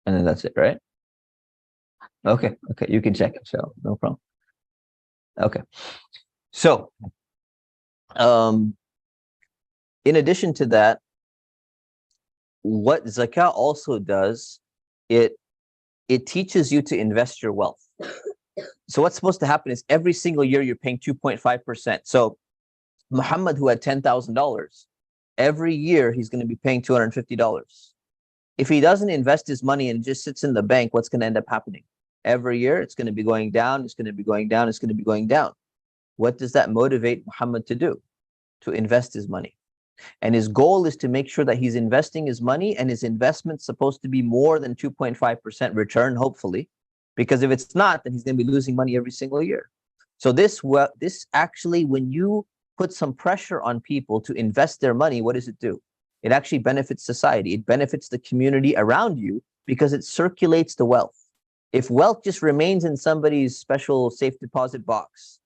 And then that's it, right? Okay, okay, you can check it, so no problem. Okay, so um, in addition to that, what zakah also does, it it teaches you to invest your wealth. So what's supposed to happen is every single year you're paying 2.5%. So Muhammad, who had $10,000, every year he's going to be paying $250. If he doesn't invest his money and just sits in the bank, what's going to end up happening? Every year it's going to be going down, it's going to be going down, it's going to be going down. What does that motivate Muhammad to do? To invest his money. And his goal is to make sure that he's investing his money, and his investment's supposed to be more than 2.5% return, hopefully. Because if it's not, then he's going to be losing money every single year. So this actually, when you put some pressure on people to invest their money, what does it do? It actually benefits society. It benefits the community around you because it circulates the wealth. If wealth just remains in somebody's special safe deposit box,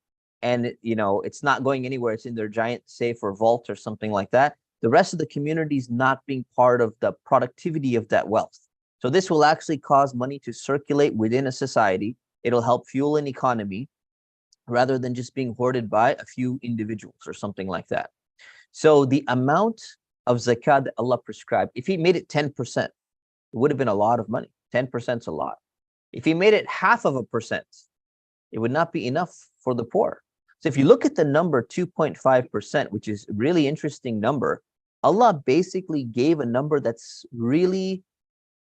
and it's not going anywhere, it's in their giant safe or vault or something like that, the rest of the community is not being part of the productivity of that wealth. So this will actually cause money to circulate within a society. It'll help fuel an economy rather than just being hoarded by a few individuals or something like that. So the amount of zakah that Allah prescribed, if he made it 10%, it would have been a lot of money. 10% is a lot. If he made it 0.5%, it would not be enough for the poor. So if you look at the number 2.5%, which is a really interesting number, Allah basically gave a number that's really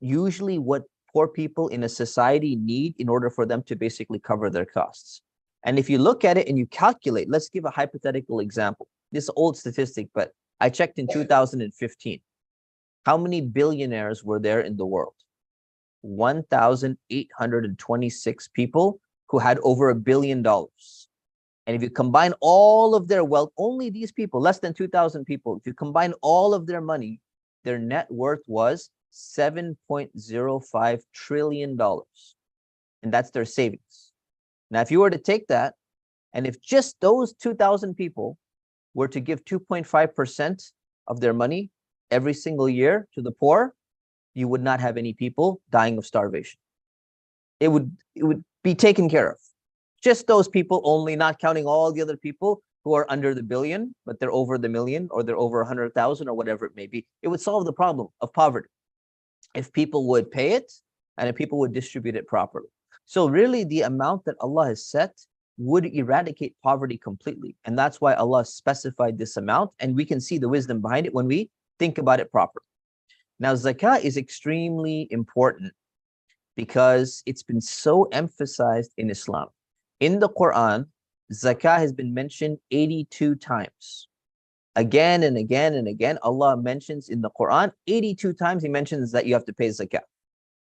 usually what poor people in a society need in order for them to basically cover their costs. And if you look at it and you calculate, let's give a hypothetical example. This is an old statistic, but I checked in 2015. How many billionaires were there in the world? 1,826 people who had over $1 billion. And if you combine all of their wealth, only these people, less than 2,000 people, if you combine all of their money, their net worth was $7.05 trillion. And that's their savings. Now, if you were to take that, and if just those 2,000 people were to give 2.5% of their money every single year to the poor, you would not have any people dying of starvation. It would be taken care of. Just those people only, not counting all the other people who are under the billion, but they're over the million, or they're over 100,000, or whatever it may be. It would solve the problem of poverty if people would pay it and if people would distribute it properly. So really, the amount that Allah has set would eradicate poverty completely. And that's why Allah specified this amount. And we can see the wisdom behind it when we think about it properly. Now, zakah is extremely important because it's been so emphasized in Islam. In the Quran, zakah has been mentioned 82 times. Again and again and again, Allah mentions in the Quran, 82 times he mentions that you have to pay zakah.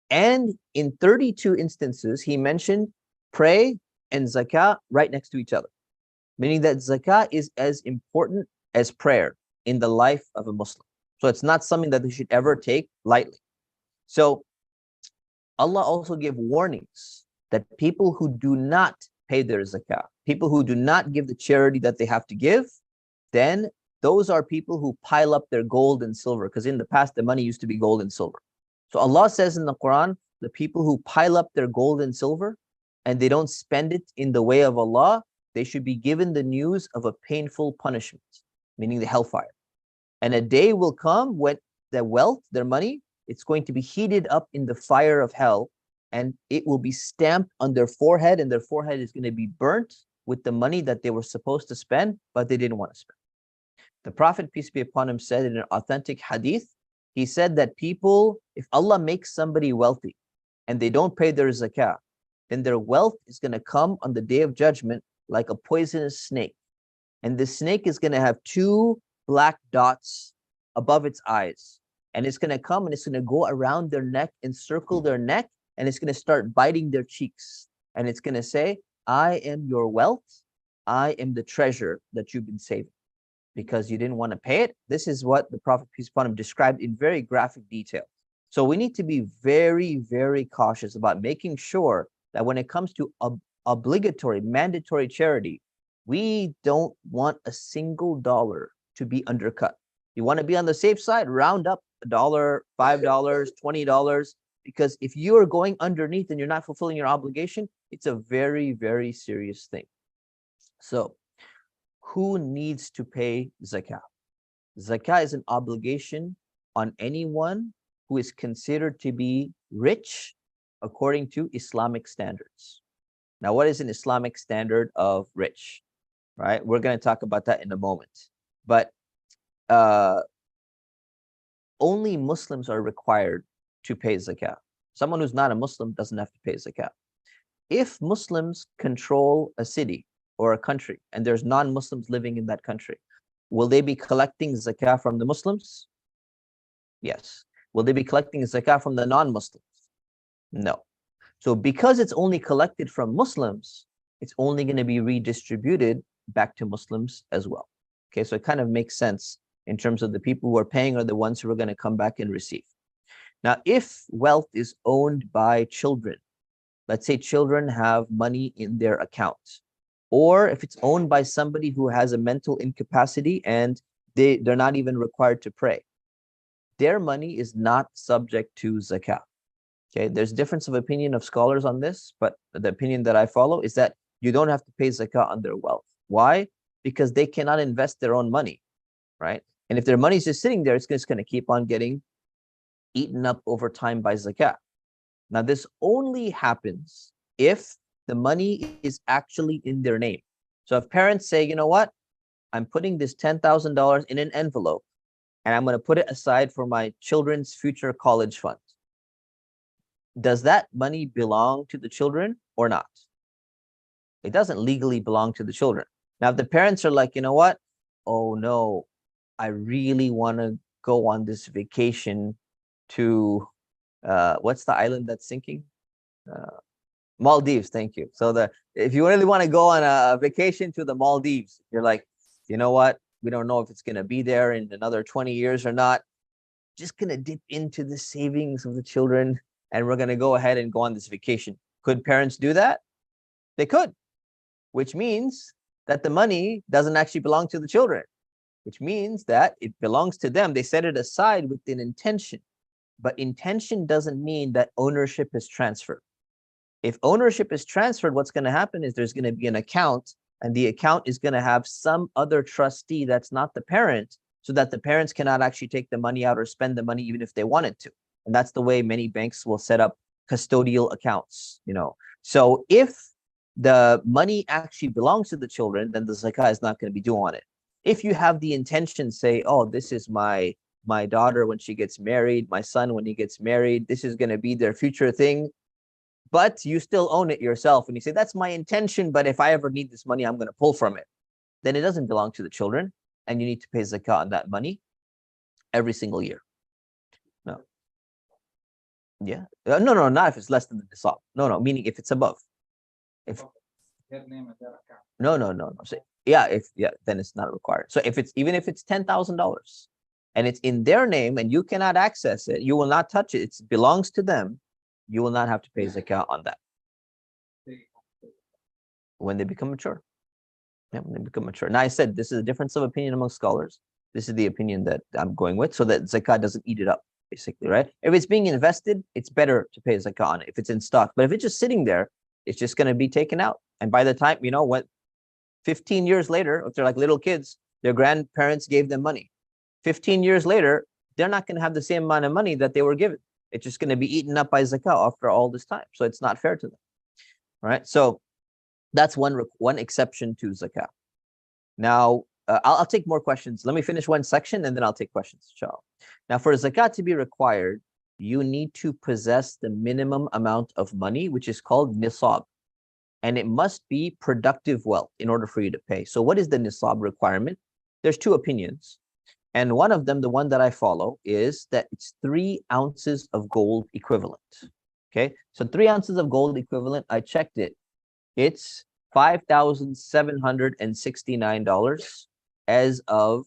And in 32 instances, he mentioned pray and zakah right next to each other, meaning that zakah is as important as prayer in the life of a Muslim. So it's not something that they should ever take lightly. So Allah also gave warnings that people who do not pay their zakah, people who do not give the charity that they have to give, then those are people who pile up their gold and silver, because in the past, the money used to be gold and silver. So Allah says in the Quran, the people who pile up their gold and silver and they don't spend it in the way of Allah, they should be given the news of a painful punishment, meaning the hellfire. And a day will come when their wealth, their money, it's going to be heated up in the fire of hell, and it will be stamped on their forehead, and their forehead is going to be burnt with the money that they were supposed to spend, but they didn't want to spend. The Prophet, peace be upon him, said in an authentic hadith, he said that people, if Allah makes somebody wealthy and they don't pay their zakah, then their wealth is going to come on the day of judgment like a poisonous snake. And the snake is going to have 2 black dots above its eyes. And it's going to come and it's going to go around their neck and circle their neck, and it's going to start biting their cheeks. And it's going to say, I am your wealth. I am the treasure that you've been saving, because you didn't want to pay it. This is what the Prophet, peace upon him, described in very graphic detail. So we need to be very, very cautious about making sure that when it comes to obligatory, mandatory charity, we don't want a single dollar to be undercut. You want to be on the safe side, round up $1, $5, $20, because if you are going underneath and you're not fulfilling your obligation, it's a very, very serious thing. So who needs to pay zakah? Zakah is an obligation on anyone who is considered to be rich according to Islamic standards. Now, what is an Islamic standard of rich? Right? We're going to talk about that in a moment. But only Muslims are required to pay zakah. Someone who's not a Muslim doesn't have to pay zakah. If Muslims control a city or a country and there's non-Muslims living in that country, will they be collecting zakah from the Muslims? Yes. Will they be collecting zakah from the non-Muslims? No. So because it's only collected from Muslims, it's only going to be redistributed back to Muslims as well. Okay, so it kind of makes sense in terms of the people who are paying are the ones who are going to come back and receive. Now, if wealth is owned by children, let's say children have money in their account, or if it's owned by somebody who has a mental incapacity and they're not even required to pray, their money is not subject to zakah. Okay, there's difference of opinion of scholars on this, but the opinion that I follow is that you don't have to pay zakah on their wealth. Why? Because they cannot invest their own money, right? And if their money is just sitting there, it's just going to keep on getting eaten up over time by zakah. Now, this only happens if the money is actually in their name. So if parents say, you know what, I'm putting this $10,000 in an envelope and I'm going to put it aside for my children's future college fund. Does that money belong to the children or not? It doesn't legally belong to the children. Now, if the parents are like, you know what? Oh no, I really want to go on this vacation to, what's the island that's sinking? Maldives, thank you. So if you really want to go on a vacation to the Maldives, you're like, you know what? We don't know if it's going to be there in another 20 years or not. Just going to dip into the savings of the children and we're going to go ahead and go on this vacation. Could parents do that? They could, which means that the money doesn't actually belong to the children, which means that it belongs to them. They set it aside with an intention, but intention doesn't mean that ownership is transferred. If ownership is transferred, what's going to happen is there's going to be an account, and the account is going to have some other trustee that's not the parent, so that the parents cannot actually take the money out or spend the money even if they wanted to. And that's the way many banks will set up custodial accounts, you know. So if the money actually belongs to the children, then the zakah is not going to be due on it. If you have the intention, say, oh, this is my daughter when she gets married, my son when he gets married, this is going to be their future thing, but you still own it yourself, and you say, that's my intention, but if I ever need this money, I'm going to pull from it, then it doesn't belong to the children, and you need to pay zakah on that money every single year. No. Yeah. No, not if it's less than the nisab. No, meaning if it's above. If no. So, then it's not required. So even if it's $10,000 and it's in their name and you cannot access it, you will not touch it. It belongs to them. You will not have to pay zakah on that when they become mature. Yeah, when they become mature. Now, I said this is a difference of opinion among scholars. This is the opinion that I'm going with, so that zakah doesn't eat it up, basically, right? If it's being invested, it's better to pay zakah on it if it's in stock. But if it's just sitting there, it's just going to be taken out. And by the time, what 15 years later, if they're like little kids, their grandparents gave them money. 15 years later, they're not going to have the same amount of money that they were given. It's just going to be eaten up by zakah after all this time. So it's not fair to them. All right. So that's one exception to zakah. Now, I'll take more questions. Let me finish one section and then I'll take questions, inshallah. Now, for zakat to be required, you need to possess the minimum amount of money, which is called nisab. And it must be productive wealth in order for you to pay. So what is the nisab requirement? There's two opinions. And one of them, the one that I follow, is that it's 3 ounces of gold equivalent. Okay, so 3 ounces of gold equivalent, I checked it. It's $5,769 as of,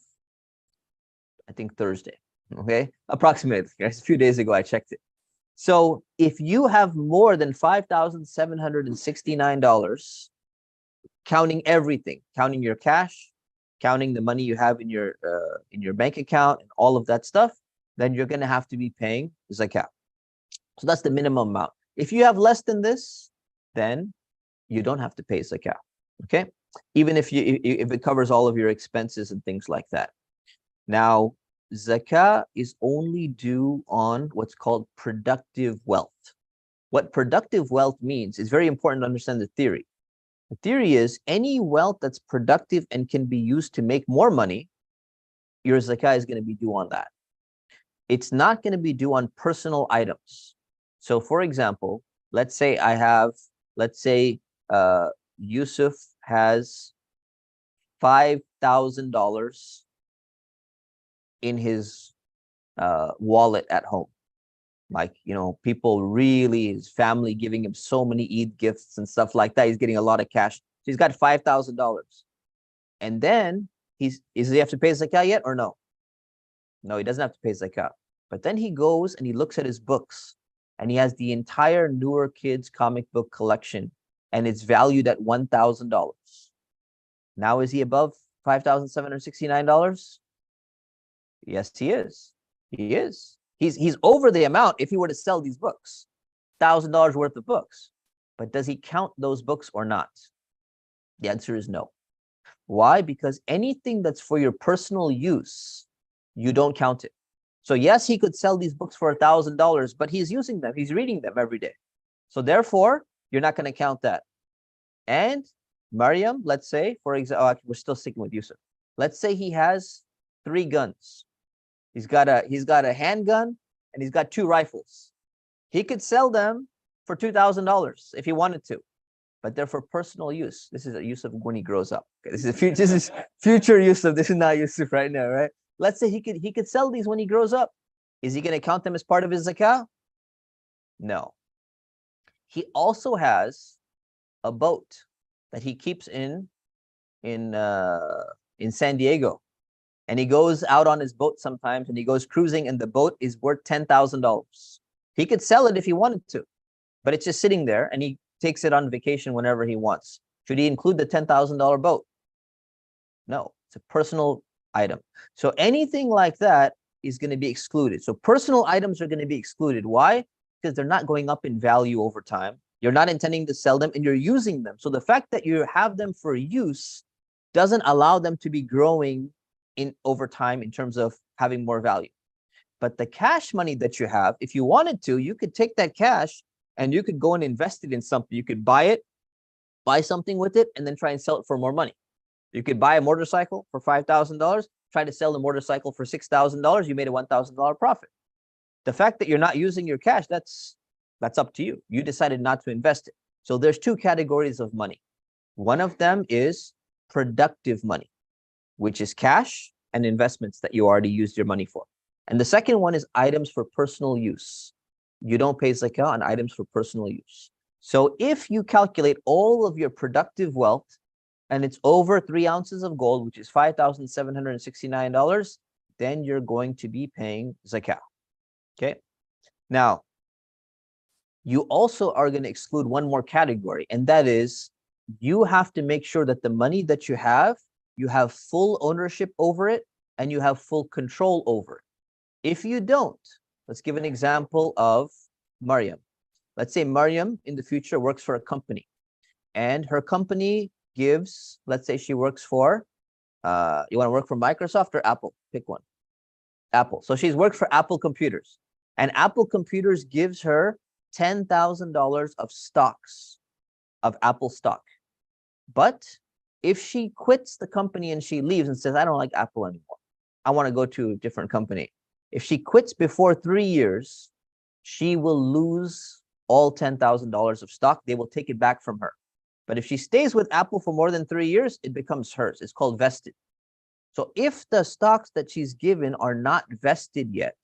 I think, Thursday. Okay, approximately. A few days ago, I checked it. So if you have more than $5,769, counting everything, counting your cash, counting the money you have in your bank account and all of that stuff, then you're going to have to be paying zakat. So that's the minimum amount. If you have less than this, then you don't have to pay zakat. Okay, even if it covers all of your expenses and things like that. Now, zakah is only due on what's called productive wealth. What productive wealth means is very important to understand the theory. The theory is any wealth that's productive and can be used to make more money, your zakah is going to be due on that. It's not going to be due on personal items. So for example, let's say Yusuf has $5,000 in his wallet at home. Like, people really, his family giving him so many Eid gifts and stuff like that. He's getting a lot of cash. So he's got $5,000. And then does he have to pay zakah yet or no? No, he doesn't have to pay zakah. But then he goes and he looks at his books and he has the entire Newer Kids comic book collection and it's valued at $1,000. Now, is he above $5,769? Yes, he is. He is. He's over the amount if he were to sell these books, $1,000 worth of books. But does he count those books or not? The answer is no. Why? Because anything that's for your personal use, you don't count it. So yes, he could sell these books for $1,000, but he's using them. He's reading them every day. So therefore, you're not going to count that. And Maryam, let's say, for example, we're still sticking with Yusuf. Let's say he has 3 guns. He's got a handgun and he's got 2 rifles. He could sell them for $2,000 if he wanted to, but they're for personal use. This is a Yusuf when he grows up. Okay, this is future Yusuf. This is not Yusuf right now, right? Let's say he could sell these when he grows up. Is he going to count them as part of his zakah? No. He also has a boat that he keeps in San Diego. And he goes out on his boat sometimes and he goes cruising and the boat is worth $10,000. He could sell it if he wanted to, but it's just sitting there and he takes it on vacation whenever he wants. Should he include the $10,000 boat? No, it's a personal item. So anything like that is going to be excluded. So personal items are going to be excluded. Why? Because they're not going up in value over time. You're not intending to sell them and you're using them. So the fact that you have them for use doesn't allow them to be growing over time in terms of having more value. But the cash money that you have, if you wanted to, you could take that cash and you could go and invest it in something. You could buy something with it, and then try and sell it for more money. You could buy a motorcycle for $5,000, try to sell the motorcycle for $6,000. You made a $1,000 profit. The fact that you're not using your cash, that's up to you. You decided not to invest it. So there's 2 categories of money. One of them is productive money, which is cash and investments that you already used your money for. And the second one is items for personal use. You don't pay zakah on items for personal use. So if you calculate all of your productive wealth and it's over 3 ounces of gold, which is $5,769, then you're going to be paying zakah. Okay. Now, you also are going to exclude one more category, and that is you have to make sure that the money that you have full ownership over it and you have full control over it. If you don't, let's give an example of Maryam. Let's say Maryam in the future works for a company and her company gives, let's say she works for, you want to work for Microsoft or Apple? Pick one. Apple. So she's worked for Apple Computers and Apple Computers gives her $10,000 of stocks, of Apple stock. But if she quits the company and she leaves and says, I don't like Apple anymore, I want to go to a different company. If she quits before 3 years, she will lose all $10,000 of stock. They will take it back from her. But if she stays with Apple for more than 3 years, it becomes hers. It's called vested. So if the stocks that she's given are not vested yet,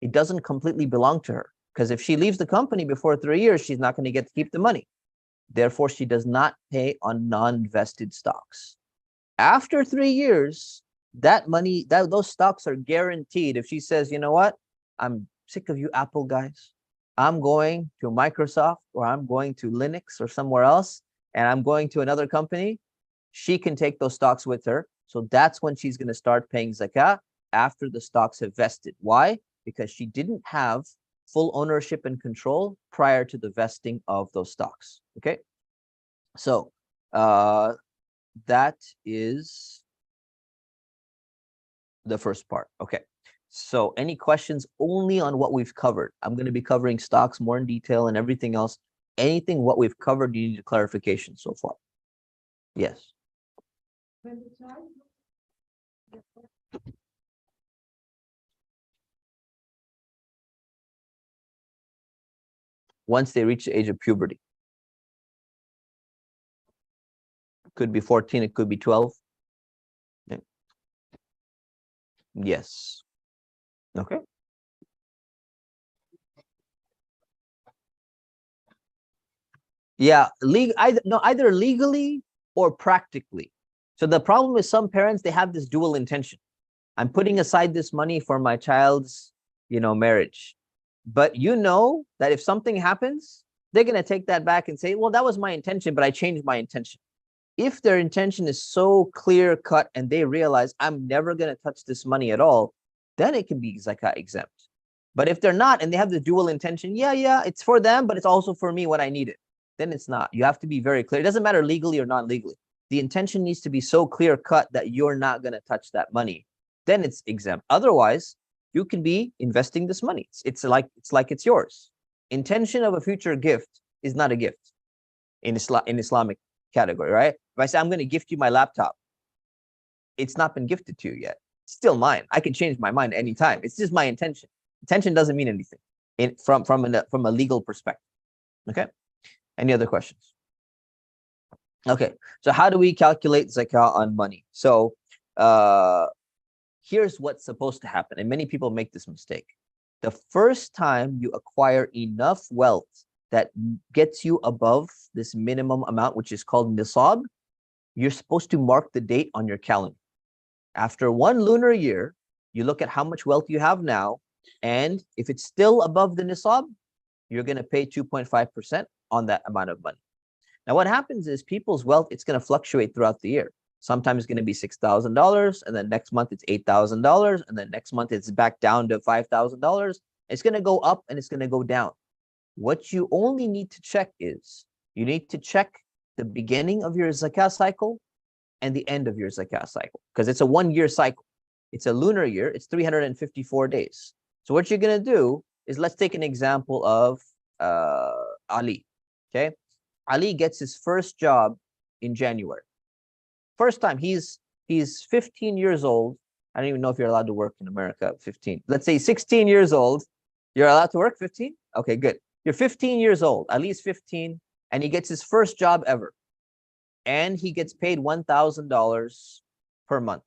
it doesn't completely belong to her. Because if she leaves the company before 3 years, she's not going to get to keep the money. Therefore, she does not pay on non-vested stocks. After 3 years, that money, those stocks are guaranteed. If she says, you know what, I'm sick of you Apple guys. I'm going to Microsoft or I'm going to Linux or somewhere else, and I'm going to another company, she can take those stocks with her. So that's when she's going to start paying zakah after the stocks have vested. Why? Because she didn't have full ownership and control prior to the vesting of those stocks. Okay, so that is the first part. Okay, so any questions only on what we've covered? I'm going to be covering stocks more in detail and everything else. Anything what we've covered, you need a clarification so far. Yes. Once they reach the age of puberty. Could be 14, it could be 12. Yeah. Yes. Okay. Yeah, either legally or practically. So the problem is some parents, they have this dual intention. I'm putting aside this money for my child's, marriage. But you know that if something happens, they're going to take that back and say, well, that was my intention, but I changed my intention. If their intention is so clear cut and they realize I'm never going to touch this money at all, then it can be zakat exempt. But if they're not and they have the dual intention, yeah, it's for them, but it's also for me when I need it, then it's not. You have to be very clear. It doesn't matter legally or non-legally. The intention needs to be so clear cut that you're not going to touch that money. Then it's exempt. Otherwise, you can be investing this money. It's like it's yours. Intention of a future gift is not a gift in Islamic category, right? If I say I'm going to gift you my laptop, it's not been gifted to you yet. It's still mine. I can change my mind anytime. It's just my intention. Intention doesn't mean anything from a legal perspective. Okay. Any other questions? Okay. So how do we calculate zakah on money? So here's what's supposed to happen, and many people make this mistake. The first time you acquire enough wealth that gets you above this minimum amount, which is called nisab, you're supposed to mark the date on your calendar. After one lunar year, you look at how much wealth you have now, and if it's still above the nisab, you're going to pay 2.5% on that amount of money. Now, what happens is people's wealth, it's going to fluctuate throughout the year. Sometimes it's going to be $6,000, and then next month it's $8,000, and then next month it's back down to $5,000. It's going to go up and it's going to go down. What you only need to check is you need to check the beginning of your zakah cycle and the end of your zakah cycle, because it's a 1-year cycle. It's a lunar year. It's 354 days. So what you're going to do is, let's take an example of Ali. Okay. Ali gets his first job in January. First time, he's 15 years old. I don't even know if you're allowed to work in America at 15. Let's say 16 years old. You're allowed to work 15? Okay, good. You're 15 years old. Ali's 15, and he gets his first job ever. And he gets paid $1,000 per month.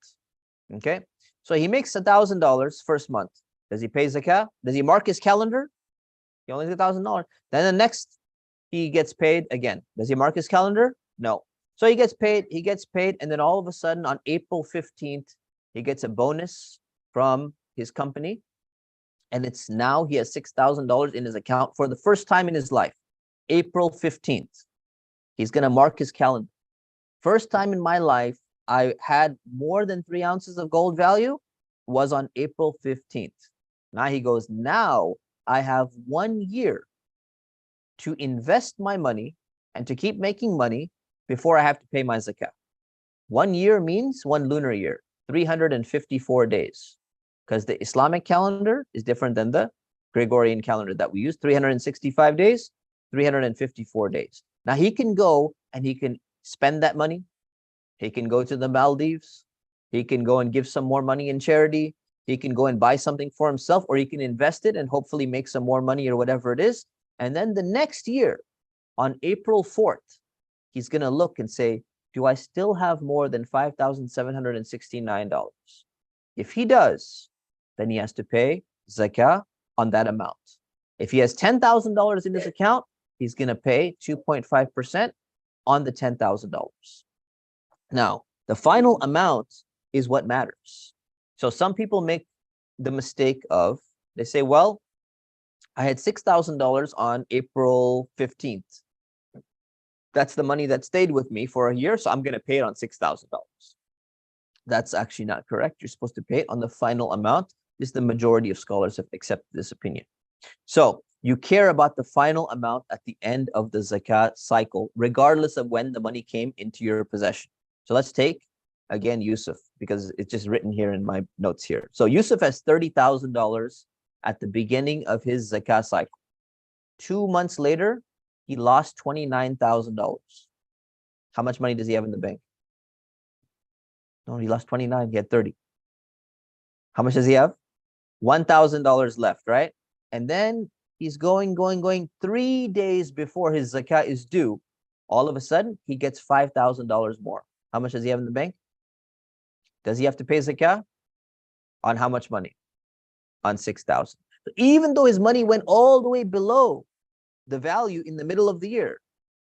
Okay? So he makes $1,000 first month. Does he pay zakah? Does he mark his calendar? He only gets $1,000. Then the next, he gets paid again. Does he mark his calendar? No. So he gets paid, and then all of a sudden on April 15th, he gets a bonus from his company, and it's now he has $6,000 in his account for the first time in his life. April 15th, he's going to mark his calendar. First time in my life I had more than 3 ounces of gold value was on April 15th. Now he goes, now I have 1 year to invest my money and to keep making money before I have to pay my zakah. 1 year means 1 lunar year, 354 days, because the Islamic calendar is different than the Gregorian calendar that we use. 365 days, 354 days. Now he can go and he can spend that money. He can go to the Maldives. He can go and give some more money in charity. He can go and buy something for himself, or he can invest it and hopefully make some more money or whatever it is. And then the next year, on April 4th, he's going to look and say, do I still have more than $5,769? If he does, then he has to pay zakah on that amount. If he has $10,000 in his account, he's going to pay 2.5% on the $10,000. Now, the final amount is what matters. So some people make the mistake of, they say, well, I had $6,000 on April 15th. That's the money that stayed with me for a year, so I'm going to pay it on $6,000. That's actually not correct. You're supposed to pay it on the final amount. This is the majority of scholars have accepted this opinion. So you care about the final amount at the end of the zakat cycle, regardless of when the money came into your possession. So let's take, again, Yusuf, because it's just written here in my notes here. So Yusuf has $30,000 at the beginning of his zakat cycle. 2 months later, he lost $29,000. How much money does he have in the bank? No, he lost 29. He had 30. How much does he have? $1,000 left, right? And then he's going. 3 days before his zakat is due, all of a sudden, he gets $5,000 more. How much does he have in the bank? Does he have to pay zakat? On how much money? On 6,000. So even though his money went all the way below the value in the middle of the year,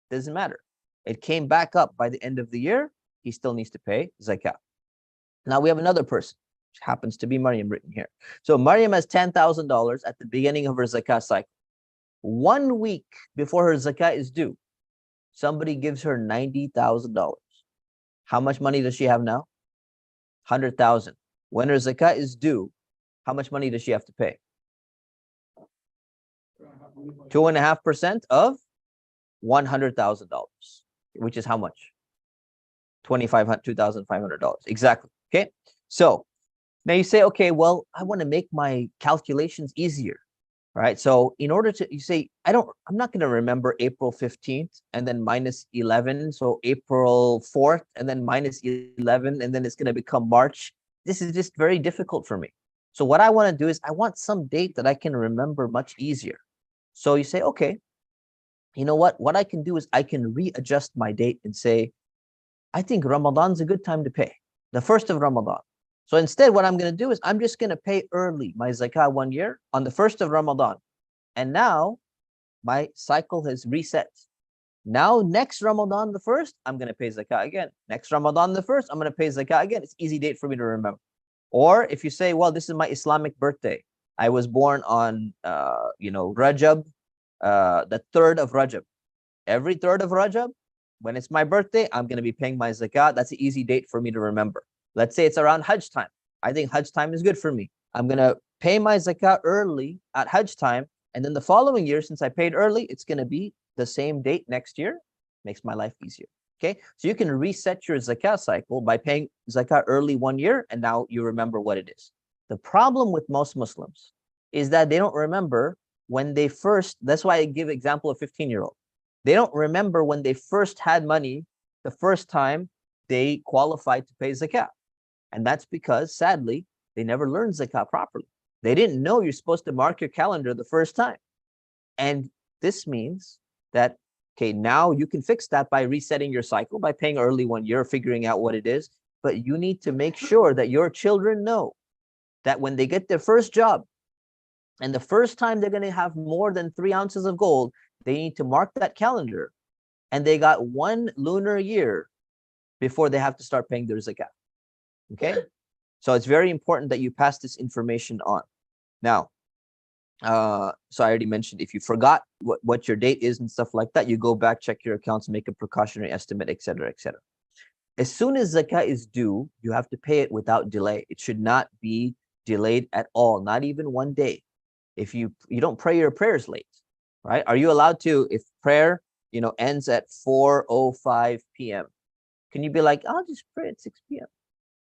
doesn't matter. It came back up by the end of the year, he still needs to pay zakat. Now we have another person, which happens to be Maryam written here. So Maryam has $10,000 at the beginning of her zakat cycle. 1 week before her zakat is due, somebody gives her $90,000. How much money does she have now? 100,000. When her zakat is due, how much money does she have to pay? 2.5% of $100,000, which is how much? $2,500. Exactly. Okay. So now you say, okay, well, I want to make my calculations easier, right? So in order to, you say, I'm not going to remember April 15th and then minus 11. So April 4th and then minus 11, and then it's going to become March. This is just very difficult for me. So what I want to do is I want some date that I can remember much easier. So you say, okay, you know what I can do is I can readjust my date and say, I think Ramadan's a good time to pay, the 1st of Ramadan. So instead, what I'm going to do is I'm just going to pay early my zakat 1 year on the 1st of Ramadan. And now my cycle has reset. Now, next Ramadan the 1st, I'm going to pay zakat again. Next Ramadan the 1st, I'm going to pay zakat again. It's easy date for me to remember. Or if you say, well, this is my Islamic birthday. I was born on, Rajab, the 3rd of Rajab. Every 3rd of Rajab, when it's my birthday, I'm going to be paying my zakat. That's an easy date for me to remember. Let's say it's around Hajj time. I think Hajj time is good for me. I'm going to pay my zakat early at Hajj time. And then the following year, since I paid early, it's going to be the same date next year. Makes my life easier. Okay. So you can reset your zakat cycle by paying zakat early 1 year. And now you remember what it is. The problem with most Muslims is that they don't remember when they first, that's why I give example of 15-year-old. They don't remember when they first had money, the first time they qualified to pay zakat. And that's because, sadly, they never learned zakat properly. They didn't know you're supposed to mark your calendar the first time. And this means that, okay, now you can fix that by resetting your cycle, by paying early 1 year, figuring out what it is. But you need to make sure that your children know that when they get their first job and the first time they're going to have more than 3 ounces of gold, they need to mark that calendar. And they got 1 lunar year before they have to start paying their zakat. Okay? So it's very important that you pass this information on. Now, so I already mentioned, if you forgot what your date is and stuff like that, you go back, check your accounts, make a precautionary estimate, etc., etc. As soon as zakat is due, you have to pay it without delay. It should not be delayed at all, not even 1 day. If you don't pray your prayers late, right? Are you allowed to, if prayer, ends at 4:05 p.m., can you be like, I'll just pray at 6 p.m.?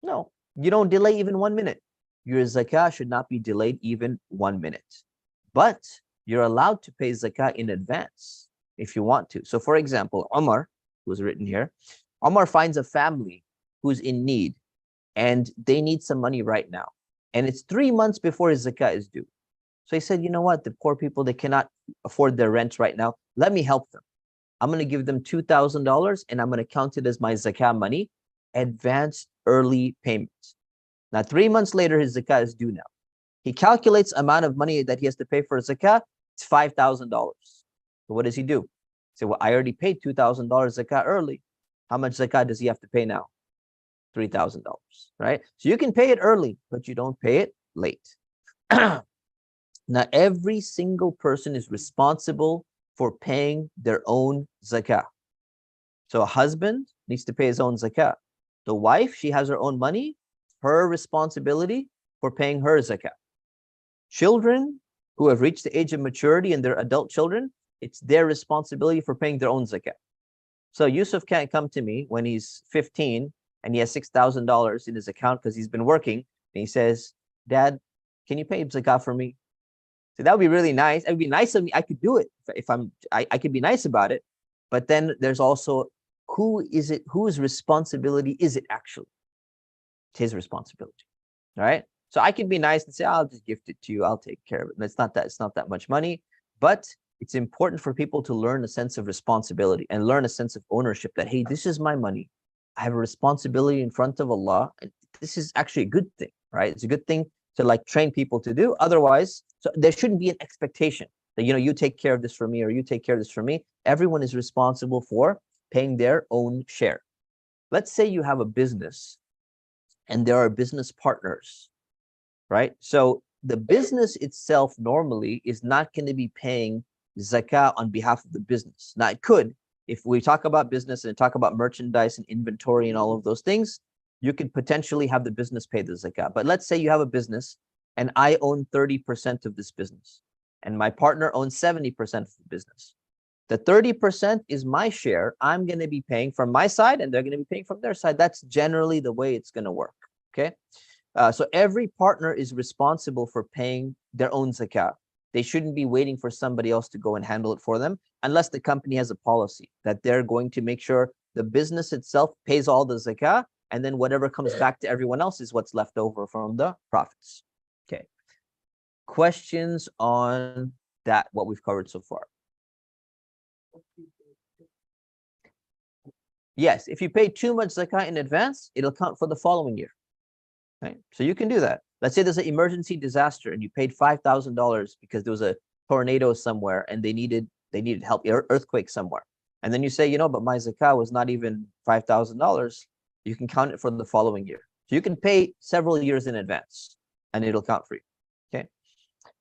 No, you don't delay even 1 minute. Your zakah should not be delayed even 1 minute. But you're allowed to pay zakah in advance if you want to. So for example, Umar, who's written here, Umar finds a family who's in need and they need some money right now. And it's 3 months before his zakah is due. So he said, you know what? The poor people, they cannot afford their rent right now. Let me help them. I'm going to give them $2,000 and I'm going to count it as my zakah money, advanced early payment. Now, 3 months later, his zakah is due now. He calculates amount of money that he has to pay for zakah. It's $5,000. So what does he do? He said, well, I already paid $2,000 zakah early. How much zakah does he have to pay now? $3,000, right? So you can pay it early, but you don't pay it late. Now, every single person is responsible for paying their own zakah. So a husband needs to pay his own zakah. The wife, she has her own money, her responsibility for paying her zakah. Children who have reached the age of maturity and they're adult children, it's their responsibility for paying their own zakat. So Yusuf can't come to me when he's 15 and he has $6,000 in his account because he's been working, and he says, Dad, can you pay zakat for me? So that would be really nice. It would be nice of me. I could do it if I could be nice about it. But then there's also, whose responsibility is it actually? It's his responsibility. All right. So I can be nice and say, I'll just gift it to you. I'll take care of it. And it's not that much money, but it's important for people to learn a sense of responsibility and learn a sense of ownership that, hey, this is my money. I have a responsibility in front of Allah. And this is actually a good thing, right? It's a good thing to like train people to do. Otherwise, so there shouldn't be an expectation that, you take care of this for me or you take care of this for me. Everyone is responsible for paying their own share. Let's say you have a business and there are business partners, right? So the business itself normally is not going to be paying zakah on behalf of the business. Now it could, if we talk about business and talk about merchandise and inventory and all of those things, you could potentially have the business pay the zakah. But let's say you have a business and I own 30% of this business and my partner owns 70% of the business. The 30% is my share. I'm going to be paying from my side and they're going to be paying from their side. That's generally the way it's going to work. Okay. So every partner is responsible for paying their own zakah. They shouldn't be waiting for somebody else to go and handle it for them, unless the company has a policy that they're going to make sure the business itself pays all the zakah, and then whatever comes back to everyone else is what's left over from the profits. Okay. Questions on that, what we've covered so far? Yes, if you pay too much zakah in advance, it'll count for the following year. Right? So you can do that. Let's say there's an emergency disaster and you paid $5,000 because there was a tornado somewhere and they needed help, earthquake somewhere. And then you say, but my zakah was not even $5,000. You can count it for the following year. So you can pay several years in advance and it'll count for you. Okay.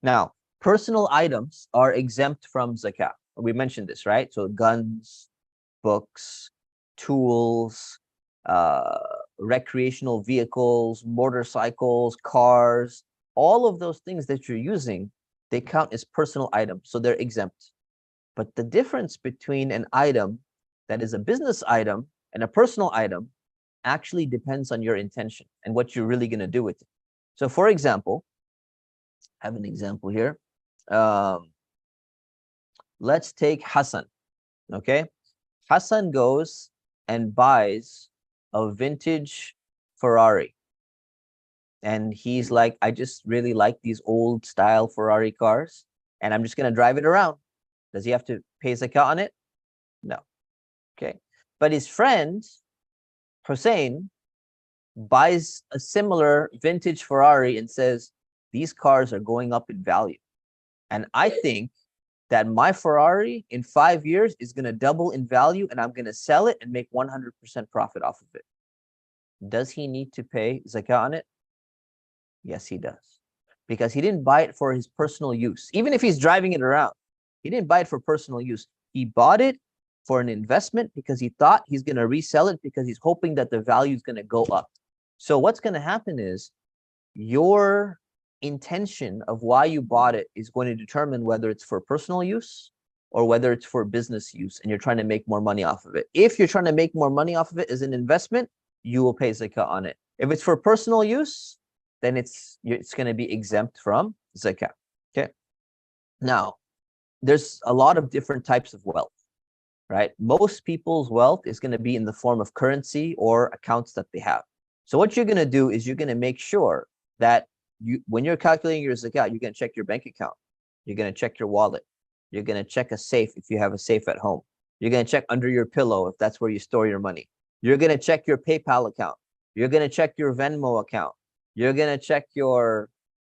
Now, personal items are exempt from zakah. We mentioned this, right? So guns, books, tools, recreational vehicles, motorcycles, cars, all of those things that you're using, they count as personal items, so they're exempt. But the difference between an item that is a business item and a personal item actually depends on your intention and what you're really going to do with it. So for example, I have an example here. Let's take Hassan. Okay. Hassan goes and buys a vintage Ferrari. And he's like, I just really like these old style Ferrari cars and I'm just going to drive it around. Does he have to pay zakah on it? No. Okay. But his friend, Hussein, buys a similar vintage Ferrari and says, these cars are going up in value. And I think that my Ferrari in 5 years is going to double in value and I'm going to sell it and make 100% profit off of it. Does he need to pay zakah on it? Yes, he does. Because he didn't buy it for his personal use. Even if he's driving it around, he didn't buy it for personal use. He bought it for an investment because he thought he's going to resell it because he's hoping that the value is going to go up. So what's going to happen is your intention of why you bought it is going to determine whether it's for personal use or whether it's for business use and you're trying to make more money off of it. If you're trying to make more money off of it as an investment, you will pay zakah on it. If it's for personal use, then it's going to be exempt from zakah. Okay. Now, there's a lot of different types of wealth, right? Most people's wealth is going to be in the form of currency or accounts that they have. So what you're going to do is you're going to make sure that when you're calculating your zakat, you're going to check your bank account. You're going to check your wallet. You're going to check a safe if you have a safe at home. You're going to check under your pillow if that's where you store your money. You're going to check your PayPal account. You're going to check your Venmo account. You're going to check your,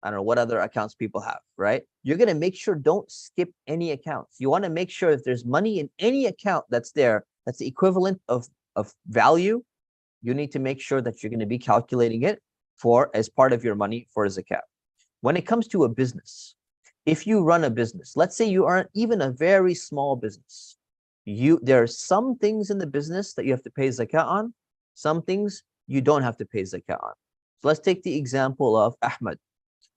I don't know what other accounts people have, right? You're going to make sure don't skip any accounts. You want to make sure if there's money in any account that's there, that's the equivalent of value, you need to make sure that you're going to be calculating it for as part of your money for zakat. When it comes to a business, if you run a business, let's say you aren't even a very small business, there are some things in the business that you have to pay zakah on, some things you don't have to pay zakah on. So let's take the example of Ahmed.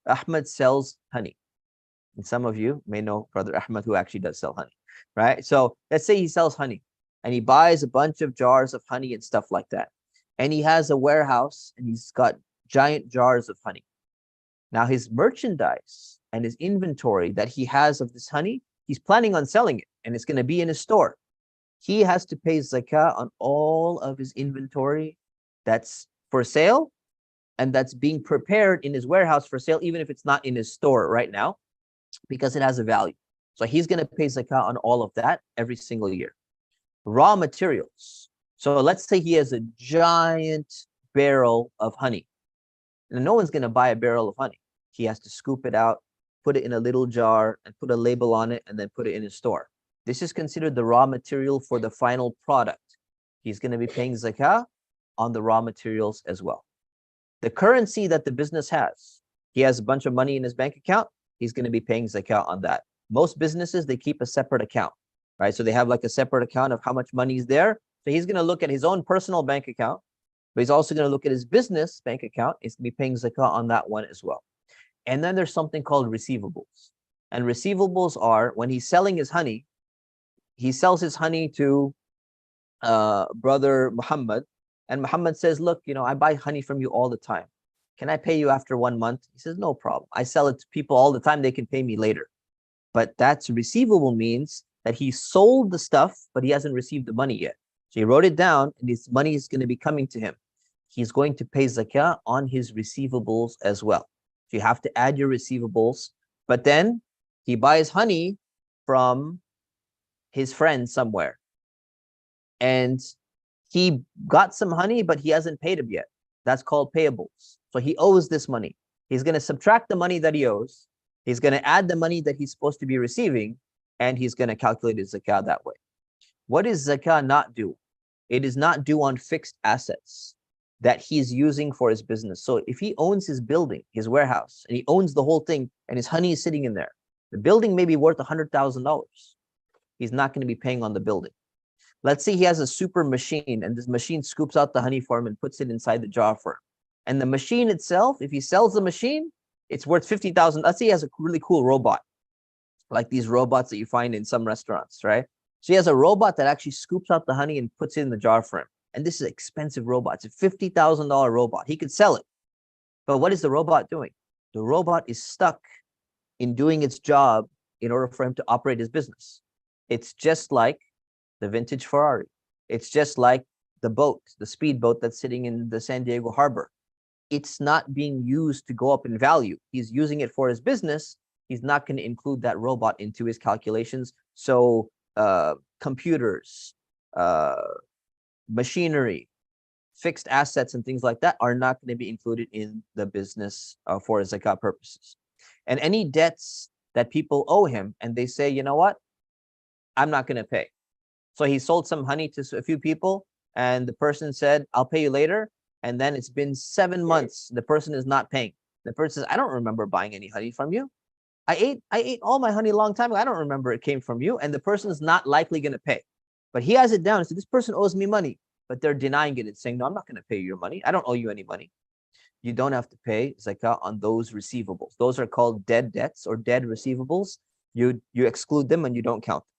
Ahmed sells honey. And some of you may know Brother Ahmed, who actually does sell honey, right? So let's say he sells honey and he buys a bunch of jars of honey and stuff like that. And he has a warehouse and he's got giant jars of honey. Now his merchandise and his inventory that he has of this honey, he's planning on selling it and it's going to be in his store. He has to pay zakah on all of his inventory that's for sale and that's being prepared in his warehouse for sale, even if it's not in his store right now, because it has a value. So he's going to pay zakah on all of that every single year. Raw materials. So let's say he has a giant barrel of honey. And no one's going to buy a barrel of honey. He has to scoop it out, put it in a little jar, and put a label on it, and then put it in his store. This is considered the raw material for the final product. He's going to be paying zakah on the raw materials as well. The currency that the business has, he has a bunch of money in his bank account, he's going to be paying zakah on that. Most businesses, they keep a separate account, right? So they have like a separate account of how much money is there. So he's going to look at his own personal bank account, but he's also going to look at his business bank account. He's going to be paying zakah on that one as well. And then there's something called receivables. And receivables are when he's selling his honey, he sells his honey to Brother Muhammad. And Muhammad says, look, I buy honey from you all the time. Can I pay you after 1 month? He says, no problem. I sell it to people all the time. They can pay me later. But that's receivable means that he sold the stuff, but he hasn't received the money yet. So he wrote it down and this money is going to be coming to him. He's going to pay zakah on his receivables as well. So you have to add your receivables. But then he buys honey from his friend somewhere. And he got some honey, but he hasn't paid him yet. That's called payables. So he owes this money. He's going to subtract the money that he owes. He's going to add the money that he's supposed to be receiving, and he's going to calculate his zakah that way. What is zakah not due? It is not due on fixed assets that he's using for his business. So if he owns his building, his warehouse, and he owns the whole thing, and his honey is sitting in there, the building may be worth $100,000. He's not going to be paying on the building. Let's say he has a super machine and this machine scoops out the honey for him and puts it inside the jar for him. And the machine itself, if he sells the machine, it's worth $50,000. Let's say he has a really cool robot, like these robots that you find in some restaurants, right? So he has a robot that actually scoops out the honey and puts it in the jar for him. And this is an expensive robot. It's a $50,000 robot. He could sell it. But what is the robot doing? The robot is stuck in doing its job in order for him to operate his business. It's just like the vintage Ferrari. It's just like the boat, the speedboat that's sitting in the San Diego harbor. It's not being used to go up in value. He's using it for his business. He's not going to include that robot into his calculations. So computers, machinery, fixed assets, and things like that are not going to be included in the business for zakah purposes. And any debts that people owe him and they say, you know what, I'm not going to pay. So he sold some honey to a few people and the person said, I'll pay you later. And then it's been 7 months. The person is not paying. The person says, I don't remember buying any honey from you. I ate all my honey a long time ago. I don't remember it came from you. And the person is not likely going to pay. But he has it down. So this person owes me money, but they're denying it and saying, no, I'm not going to pay you your money. I don't owe you any money. You don't have to pay zakah on those receivables. Those are called dead debts or dead receivables. You exclude them and you don't count them.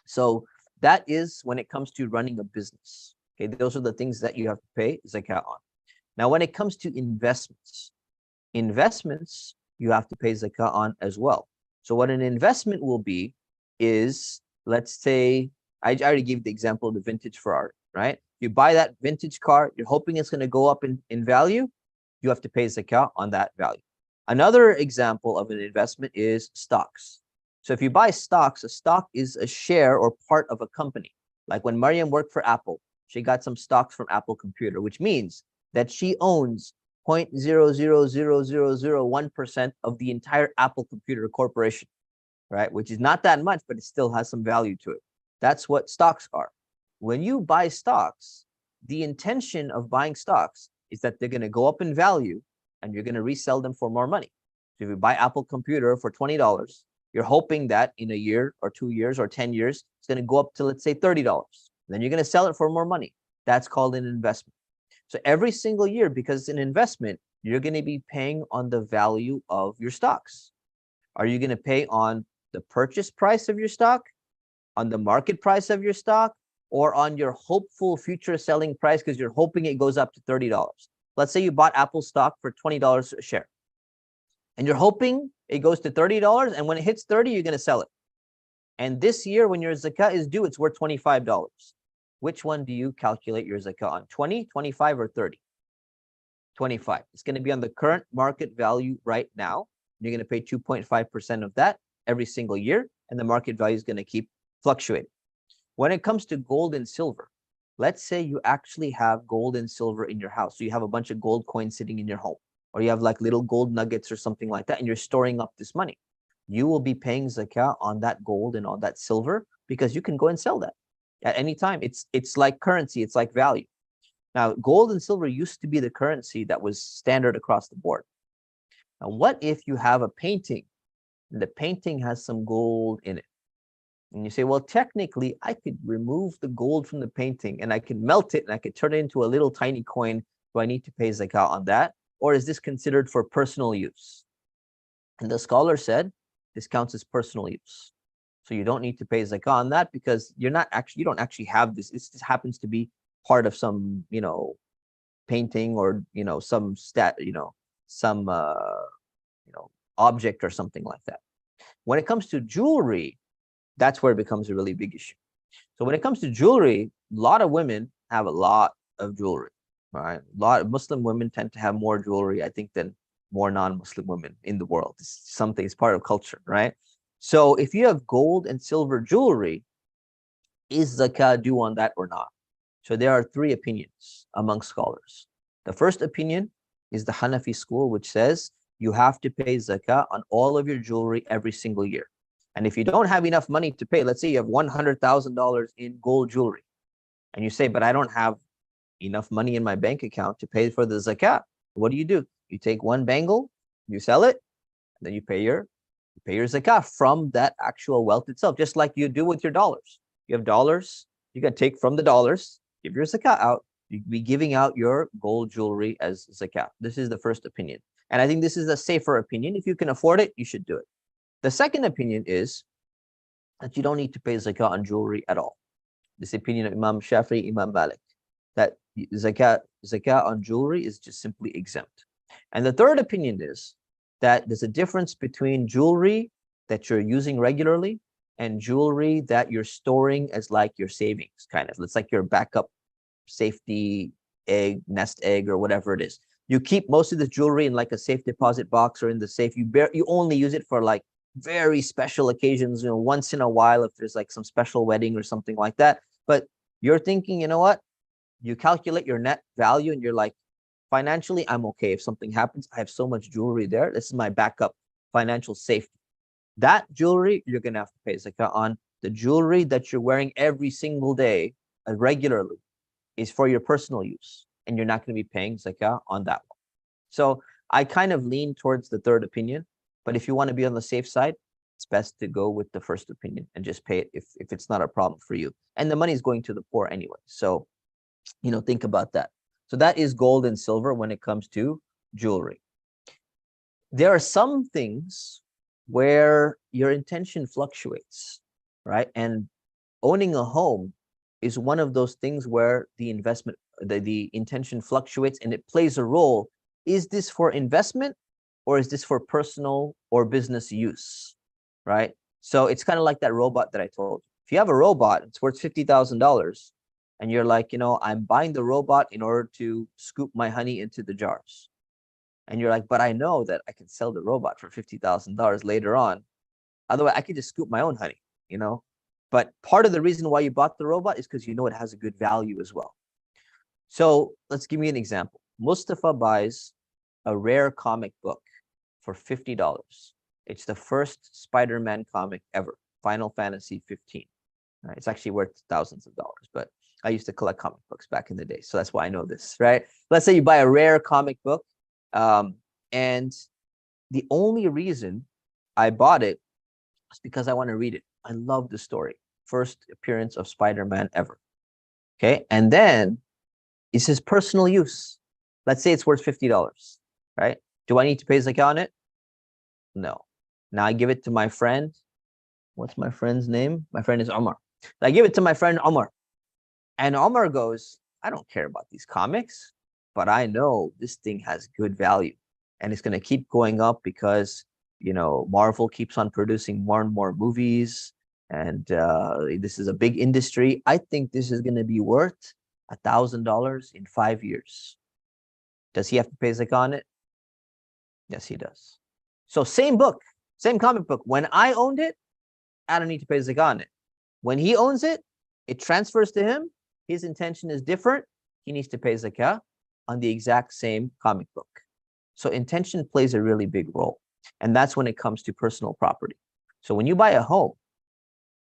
So that is when it comes to running a business. Okay, those are the things that you have to pay zakah on. Now, when it comes to investments, you have to pay zakah on as well. So what an investment will be is, let's say, I already gave the example of the vintage Ferrari, right? You buy that vintage car, you're hoping it's going to go up in value, you have to pay zakah on that value. Another example of an investment is stocks. So if you buy stocks, a stock is a share or part of a company. Like when Maryam worked for Apple, she got some stocks from Apple Computer, which means that she owns 0.000001% of the entire Apple Computer Corporation, right? Which is not that much, but it still has some value to it. That's what stocks are. When you buy stocks, the intention of buying stocks is that they're going to go up in value and you're going to resell them for more money. So if you buy Apple Computer for $20, you're hoping that in a year or 2 years or 10 years, it's going to go up to, let's say, $30. Then you're going to sell it for more money. That's called an investment. So every single year, because it's an investment, you're going to be paying on the value of your stocks. Are you going to pay on the purchase price of your stock, on the market price of your stock, or on your hopeful future selling price because you're hoping it goes up to $30? Let's say you bought Apple stock for $20 a share, and you're hoping it goes to $30, and when it hits 30, you're going to sell it. And this year, when your zakat is due, it's worth $25. Which one do you calculate your zakat on? 20, 25, or 30? 25. It's going to be on the current market value right now. You're going to pay 2.5% of that every single year, and the market value is going to keep fluctuating. When it comes to gold and silver, let's say you actually have gold and silver in your house. So you have a bunch of gold coins sitting in your home, or you have like little gold nuggets or something like that, and you're storing up this money. You will be paying zakat on that gold and on that silver because you can go and sell that at any time. It's like currency. It's like value. Now, gold and silver used to be the currency that was standard across the board. Now, what if you have a painting and the painting has some gold in it? And you say, well, technically, I could remove the gold from the painting and I can melt it and I could turn it into a little tiny coin. Do I need to pay zakat on that? Or is this considered for personal use? And the scholar said, this counts as personal use. So you don't need to pay zakah on that because you don't actually have this. This happens to be part of some, painting or, some object or something like that. When it comes to jewelry, that's where it becomes a really big issue. So when it comes to jewelry, a lot of women have a lot of jewelry, right? A lot of Muslim women tend to have more jewelry, I think, than more non-Muslim women in the world. It's part of culture, right? So if you have gold and silver jewelry, is zakah due on that or not? So there are three opinions among scholars. The first opinion is the Hanafi school, which says you have to pay zakah on all of your jewelry every single year. And if you don't have enough money to pay, let's say you have $100,000 in gold jewelry, and you say, but I don't have enough money in my bank account to pay for the zakat. What do? You take one bangle, you sell it, and then you pay your zakah from that actual wealth itself, just like you do with your dollars. You have dollars, you can take from the dollars, give your zakah out. You'd be giving out your gold jewelry as zakat. This is the first opinion. And I think this is a safer opinion. If you can afford it, you should do it. The second opinion is that you don't need to pay zakah on jewelry at all. This opinion of Imam Shafi'i, Imam Malik, that zakat on jewelry is just simply exempt. And the third opinion is that there's a difference between jewelry that you're using regularly and jewelry that you're storing as like your savings, kind of. It's like your backup safety egg, nest egg, or whatever it is. You keep most of the jewelry in like a safe deposit box or in the safe. You only use it for like very special occasions, once in a while if there's like some special wedding or something like that. But you're thinking, you know what? You calculate your net value and you're like, financially, I'm okay. If something happens, I have so much jewelry there. This is my backup financial safety. That jewelry, you're going to have to pay zakah on. The jewelry that you're wearing every single day regularly is for your personal use, and you're not going to be paying zakah on that one. So I kind of lean towards the third opinion, but if you want to be on the safe side, it's best to go with the first opinion and just pay it if it's not a problem for you. And the money is going to the poor anyway. So, think about that. So that is gold and silver when it comes to jewelry. There are some things where your intention fluctuates, right? And owning a home is one of those things where the investment, the intention fluctuates and it plays a role. Is this for investment or is this for personal or business use, right? So it's kind of like that robot that I told you. If you have a robot, it's worth $50,000 and you're like, I'm buying the robot in order to scoop my honey into the jars. And you're like, but I know that I can sell the robot for $50,000 later on. Otherwise, I could just scoop my own honey, But part of the reason why you bought the robot is because it has a good value as well. So let's give me an example. Mustafa buys a rare comic book for $50. It's the first Spider-Man comic ever, Final Fantasy 15. Right? It's actually worth thousands of dollars, but I used to collect comic books back in the day, so that's why I know this, right? Let's say you buy a rare comic book, and the only reason I bought it was because I want to read it. I love the story. First appearance of Spider-Man ever. Okay, and then it's his personal use. Let's say it's worth $50, right? Do I need to pay zakah on it? No. Now I give it to my friend. What's my friend's name? My friend is Umar. I give it to my friend Umar. And Umar goes, I don't care about these comics, but I know this thing has good value. And it's going to keep going up because, Marvel keeps on producing more and more movies. And this is a big industry. I think this is going to be worth $1,000 in 5 years. Does he have to pay zakah on it? Yes, he does. So same book, same comic book. When I owned it, I don't need to pay zakah on it. When he owns it, it transfers to him. His intention is different. He needs to pay zakah on the exact same comic book. So intention plays a really big role. And that's when it comes to personal property. So when you buy a home,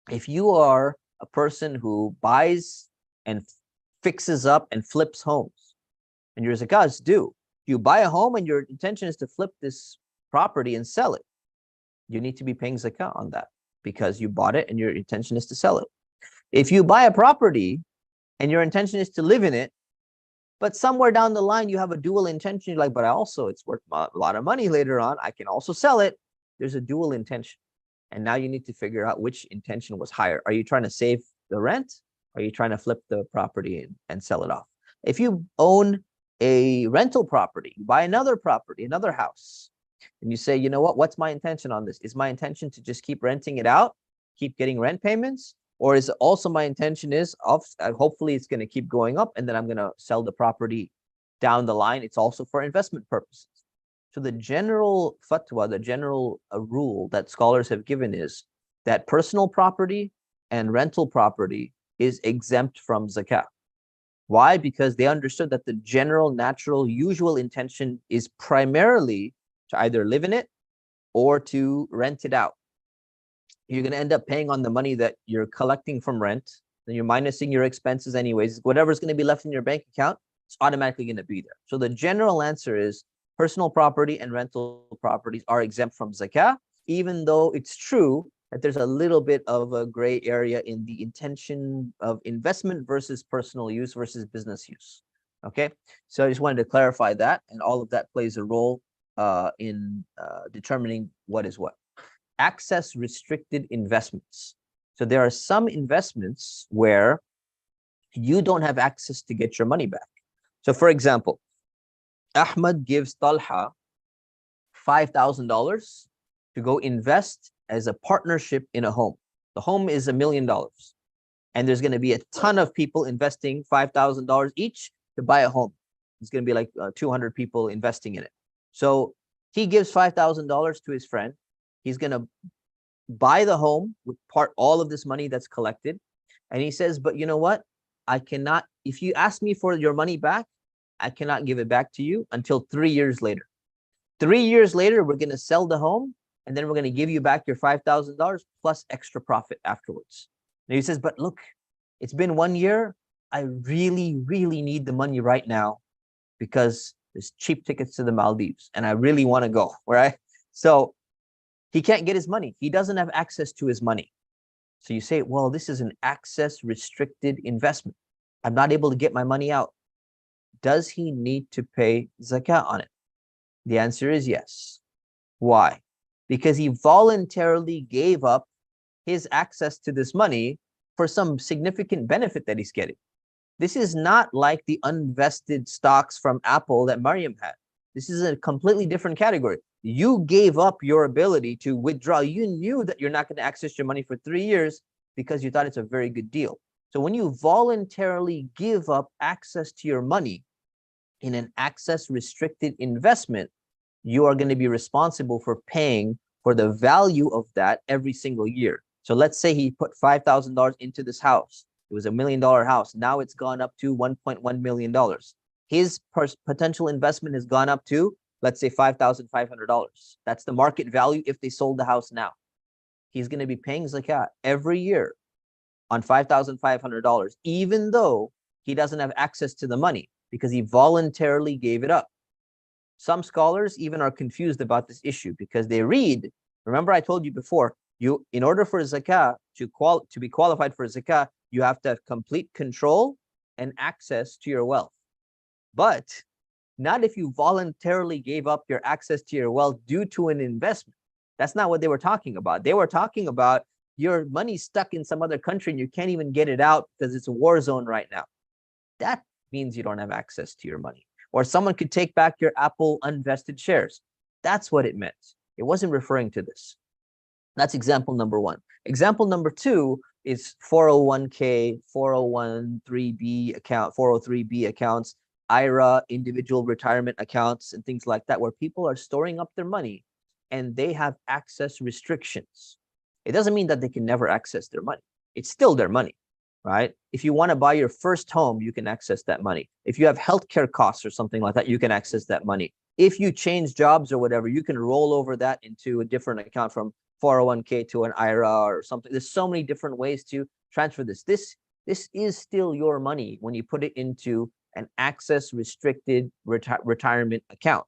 if you are a person who buys and fixes up and flips homes, and your zakah is due, you buy a home and your intention is to flip this property and sell it, you need to be paying zakah on that because you bought it and your intention is to sell it. If you buy a property and your intention is to live in it, but somewhere down the line you have a dual intention, you're like, but it's worth a lot of money later on, I can also sell it. There's a dual intention. And now you need to figure out which intention was higher. Are you trying to save the rent? Or are you trying to flip the property and sell it off? If you own a rental property, you buy another property, another house, and you say, you know what, what's my intention on this? Is my intention to just keep renting it out, keep getting rent payments? Or is it also my intention is hopefully it's going to keep going up and then I'm going to sell the property down the line. It's also for investment purposes. So the general fatwa, the general rule that scholars have given is that personal property and rental property is exempt from zakah. Why? Because they understood that the general, natural, usual intention is primarily to either live in it or to rent it out. You're going to end up paying on the money that you're collecting from rent. Then you're minusing your expenses anyways. Whatever's going to be left in your bank account, it's automatically going to be there. So the general answer is personal property and rental properties are exempt from zakah, even though it's true that there's a little bit of a gray area in the intention of investment versus personal use versus business use. Okay, so I just wanted to clarify that, and all of that plays a role in determining what is what. Access restricted investments. So there are some investments where you don't have access to get your money back. So for example, Ahmad gives Talha $5,000 to go invest as a partnership in a home. The home is $1 million. And there's going to be a ton of people investing $5,000 each to buy a home. It's going to be like 200 people investing in it. So he gives $5,000 to his friend. He's going to buy the home with all of this money that's collected. And he says, but you know what? I cannot, if you ask me for your money back, I cannot give it back to you until 3 years later. 3 years later, we're going to sell the home and then we're going to give you back your $5,000 plus extra profit afterwards. And he says, but look, it's been 1 year. I really, really need the money right now because there's cheap tickets to the Maldives and I really want to go, right? So he can't get his money. He doesn't have access to his money. So you say, well, this is an access restricted investment. I'm not able to get my money out. Does he need to pay zakah on it? The answer is yes. Why? Because he voluntarily gave up his access to this money for some significant benefit that he's getting. This is not like the unvested stocks from Apple that Maryam had. This is a completely different category. You gave up your ability to withdraw. You knew that you're not going to access your money for 3 years because you thought it's a very good deal. So when you voluntarily give up access to your money in an access restricted investment, you are going to be responsible for paying for the value of that every single year. So let's say he put $5,000 into this house. It was $1 million house. Now it's gone up to $1.1 million. His potential investment has gone up to, let's say, $5,500. That's the market value if they sold the house now. He's going to be paying zakat every year on $5,500, even though he doesn't have access to the money because he voluntarily gave it up. Some scholars even are confused about this issue because they read, remember I told you before, in order for zakah to be qualified for zakah, you have to have complete control and access to your wealth. But not if you voluntarily gave up your access to your wealth due to an investment. That's not what they were talking about. They were talking about your money stuck in some other country and you can't even get it out because it's a war zone right now. That means you don't have access to your money. Or someone could take back your Apple unvested shares. That's what it meant. It wasn't referring to this. That's example number one. Example number two is 401k, 401(b) account, 403(b) accounts, IRA, individual retirement accounts, and things like that, where people are storing up their money and they have access restrictions. It doesn't mean that they can never access their money. It's still their money, right? If you want to buy your first home, you can access that money. If you have healthcare costs or something like that, you can access that money. If you change jobs or whatever, you can roll over that into a different account from 401k to an IRA or something. There's so many different ways to transfer this. This is still your money when you put it into an access restricted retirement account.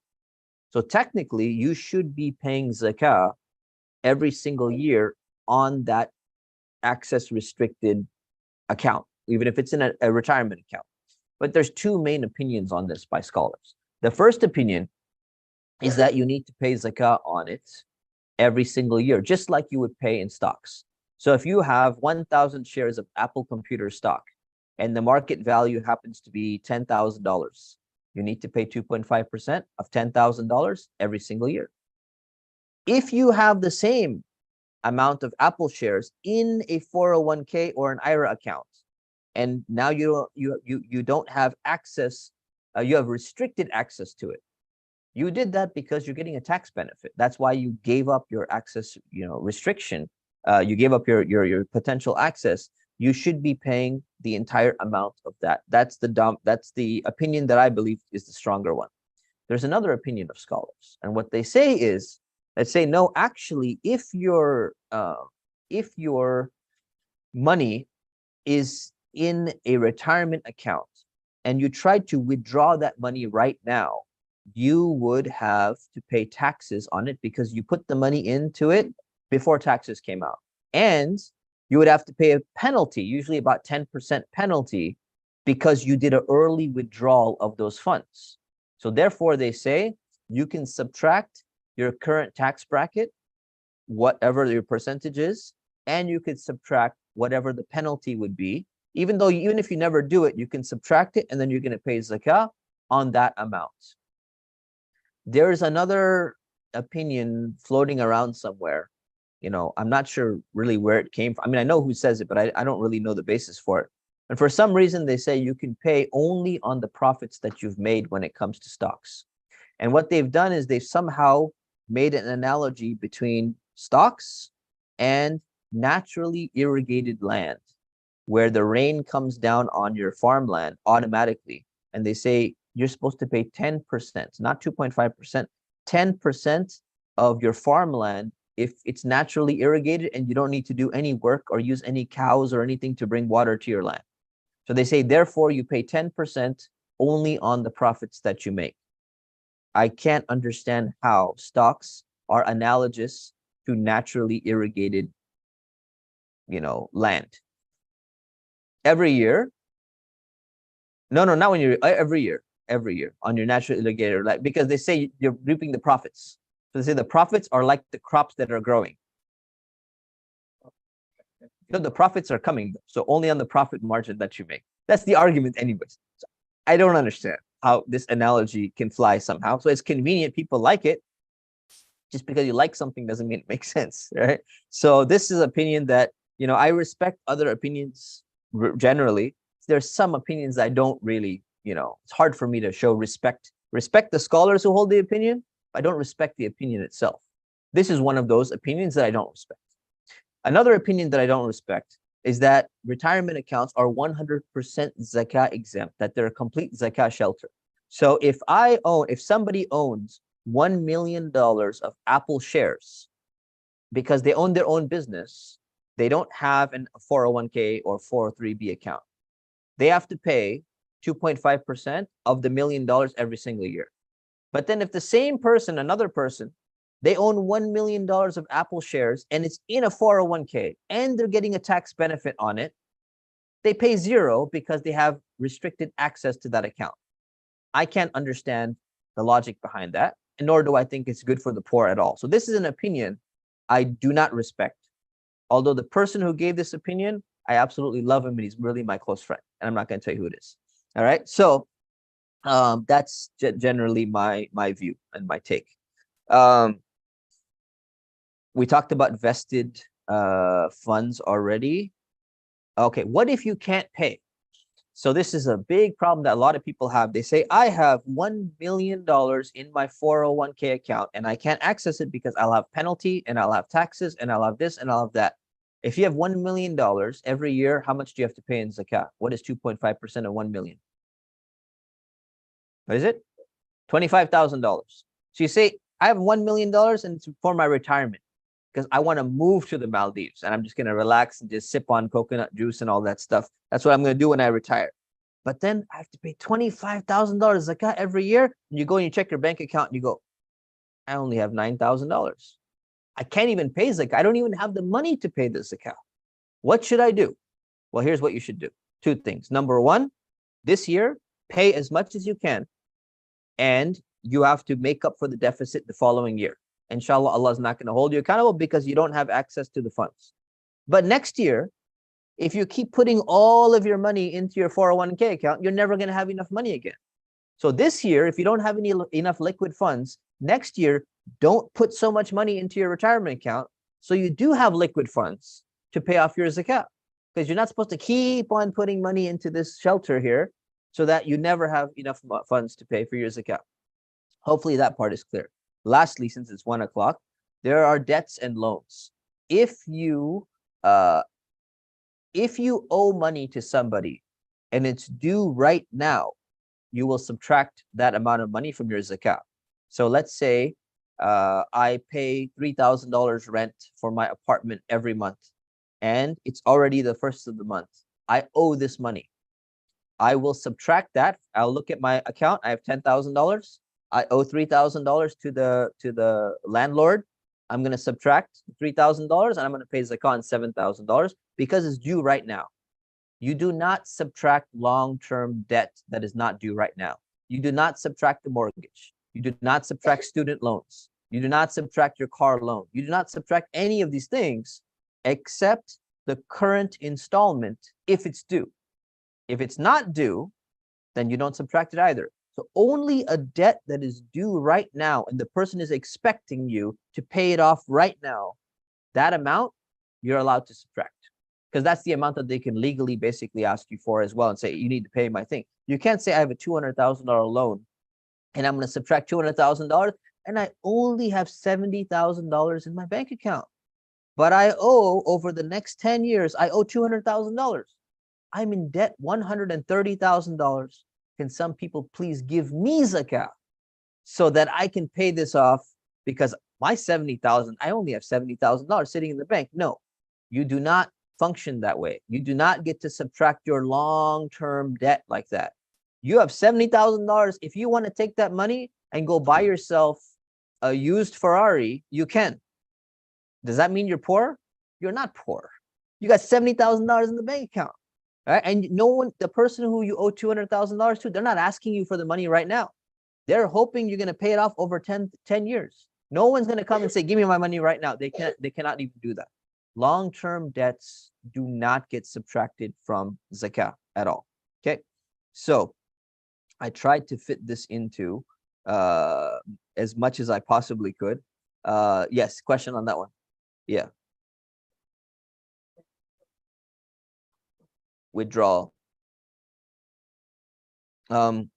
So technically, you should be paying zakah every single year on that access restricted account, even if it's in a retirement account. But there's two main opinions on this by scholars. The first opinion is that you need to pay zakah on it every single year, just like you would pay in stocks. So if you have 1,000 shares of Apple computer stock and the market value happens to be $10,000, you need to pay 2.5% of $10,000 every single year. If you have the same amount of Apple shares in a 401k or an IRA account, and now you don't have access, you have restricted access to it. You did that because you're getting a tax benefit. That's why you gave up your access, restriction. You gave up your potential access. You should be paying the entire amount of that. That's the opinion that I believe is the stronger one. There's another opinion of scholars, and what they say is, let's say, no, actually, if your money is in a retirement account and you try to withdraw that money right now, you would have to pay taxes on it because you put the money into it before taxes came out. And you would have to pay a penalty, usually about 10% penalty, because you did an early withdrawal of those funds. So therefore, they say you can subtract your current tax bracket, whatever your percentage is, and you could subtract whatever the penalty would be. Even if you never do it, you can subtract it, and then you're going to pay zakah on that amount. There's another opinion floating around somewhere. I'm not sure really where it came from. I mean, I know who says it, but I don't really know the basis for it. And for some reason, they say you can pay only on the profits that you've made when it comes to stocks. And what they've done is they've somehow made an analogy between stocks and naturally irrigated land, where the rain comes down on your farmland automatically. And they say you're supposed to pay 10%, not 2.5%, 10% of your farmland if it's naturally irrigated and you don't need to do any work or use any cows or anything to bring water to your land. So they say, therefore, you pay 10% only on the profits that you make. I can't understand how stocks are analogous to naturally irrigated, land. Every year, no, not when you're, every year on your naturally irrigated land, because they say you're reaping the profits. So they say the profits are like the crops that are growing. The profits are coming, so only on the profit margin that you make. That's the argument anyways. So I don't understand how this analogy can fly somehow. So it's convenient. People like it. Just because you like something doesn't mean it makes sense, right? So this is opinion that, I respect other opinions generally. There's some opinions I don't really, it's hard for me to show respect the scholars who hold the opinion. I don't respect the opinion itself. This is one of those opinions that I don't respect. Another opinion that I don't respect is that retirement accounts are 100% zakah exempt, that they're a complete zakah shelter. So if somebody owns $1 million of Apple shares because they own their own business, they don't have a 401k or 403(b) account, they have to pay 2.5% of the $1 million every single year. But then if the same person, another person, they own $1 million of Apple shares and it's in a 401k and they're getting a tax benefit on it, they pay zero because they have restricted access to that account. I can't understand the logic behind that, nor do I think it's good for the poor at all. So this is an opinion I do not respect. Although the person who gave this opinion, I absolutely love him and he's really my close friend. And I'm not going to tell you who it is. All right. So that's generally my view and my take. We talked about vested funds already. Okay, what if you can't pay? So this is a big problem that a lot of people have. They say, I have $1 million in my 401k account and I can't access it because I'll have penalty and I'll have taxes and I'll have this and I'll have that. If you have $1 million every year, how much do you have to pay in zakat? What is 2.5% of 1 million? What is it? $25,000. So you say, I have $1 million and it's for my retirement because I want to move to the Maldives and I'm just going to relax and just sip on coconut juice and all that stuff. That's what I'm going to do when I retire. But then I have to pay $25,000 zakat every year. And you go and you check your bank account and you go, I only have $9,000. I can't even pay zakat. I don't even have the money to pay the zakat. What should I do? Well, here's what you should do. Two things. Number one, this year, pay as much as you can. And you have to make up for the deficit the following year. Inshallah, Allah is not going to hold you accountable because you don't have access to the funds. But next year, if you keep putting all of your money into your 401k account, you're never going to have enough money again. So this year, if you don't have enough liquid funds, next year, don't put so much money into your retirement account so you do have liquid funds to pay off your zakat. Because you're not supposed to keep on putting money into this shelter here so that you never have enough funds to pay for your zakat. Hopefully that part is clear. Lastly, since it's 1 o'clock, there are debts and loans. If you owe money to somebody and it's due right now, you will subtract that amount of money from your zakat. So let's say I pay $3,000 rent for my apartment every month and it's already the first of the month. I owe this money. I will subtract that. I'll look at my account. I have $10,000. I owe $3,000 to the landlord. I'm going to subtract $3,000 and I'm going to pay zakat on $7,000 because it's due right now. You do not subtract long-term debt that is not due right now. You do not subtract the mortgage. You do not subtract student loans. You do not subtract your car loan. You do not subtract any of these things except the current installment if it's due. If it's not due, then you don't subtract it either. So only a debt that is due right now and the person is expecting you to pay it off right now, that amount you're allowed to subtract. Because that's the amount that they can legally basically ask you for as well and say, you need to pay my thing. You can't say I have a $200,000 loan and I'm going to subtract $200,000 and I only have $70,000 in my bank account. But I owe, over the next 10 years, I owe $200,000. I'm in debt $130,000. Can some people please give me zakat so that I can pay this off? Because my $70,000, I only have $70,000 sitting in the bank. No, you do not function that way. You do not get to subtract your long-term debt like that. You have $70,000. If you want to take that money and go buy yourself a used Ferrari, you can. Does that mean you're poor? You're not poor. You got $70,000 in the bank account. Right? And no one, the person who you owe $200,000 to, they're not asking you for the money right now. They're hoping you're going to pay it off over 10 years. No one's going to come and say, give me my money right now. They cannot even do that. Long-term debts do not get subtracted from zakat at all. Okay. So I tried to fit this into as much as I possibly could. Yes. Question on that one. Yeah. Withdrawal. Well,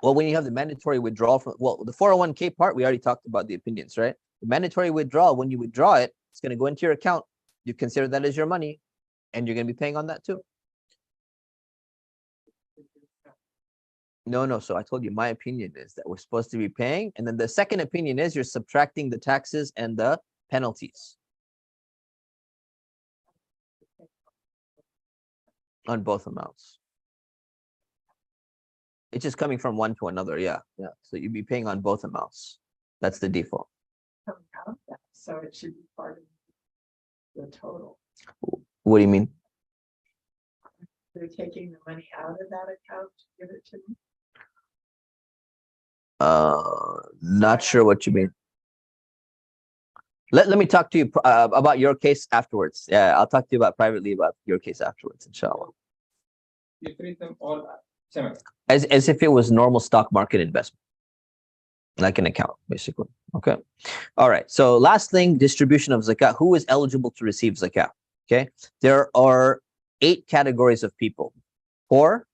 when you have the mandatory withdrawal from, well, the 401k part, we already talked about the opinions, right? The mandatory withdrawal, when you withdraw it, it's going to go into your account. You consider that as your money, and you're going to be paying on that too. No. So I told you my opinion is that we're supposed to be paying, and then the second opinion is you're subtracting the taxes and the penalties on both amounts. It's just coming from one to another. Yeah. So you'd be paying on both amounts. That's the default. So it should be part of the total. What do you mean? They're taking the money out of that account to give it to me. Not sure what you mean. Let me talk to you about your case afterwards. Yeah, I'll talk to you about privately about your case afterwards, inshallah. You treat them all similar. As if it was normal stock market investment, like an account, basically. Okay. All right. So last thing, distribution of zakat. Who is eligible to receive zakat? Okay. There are 8 categories of people: poor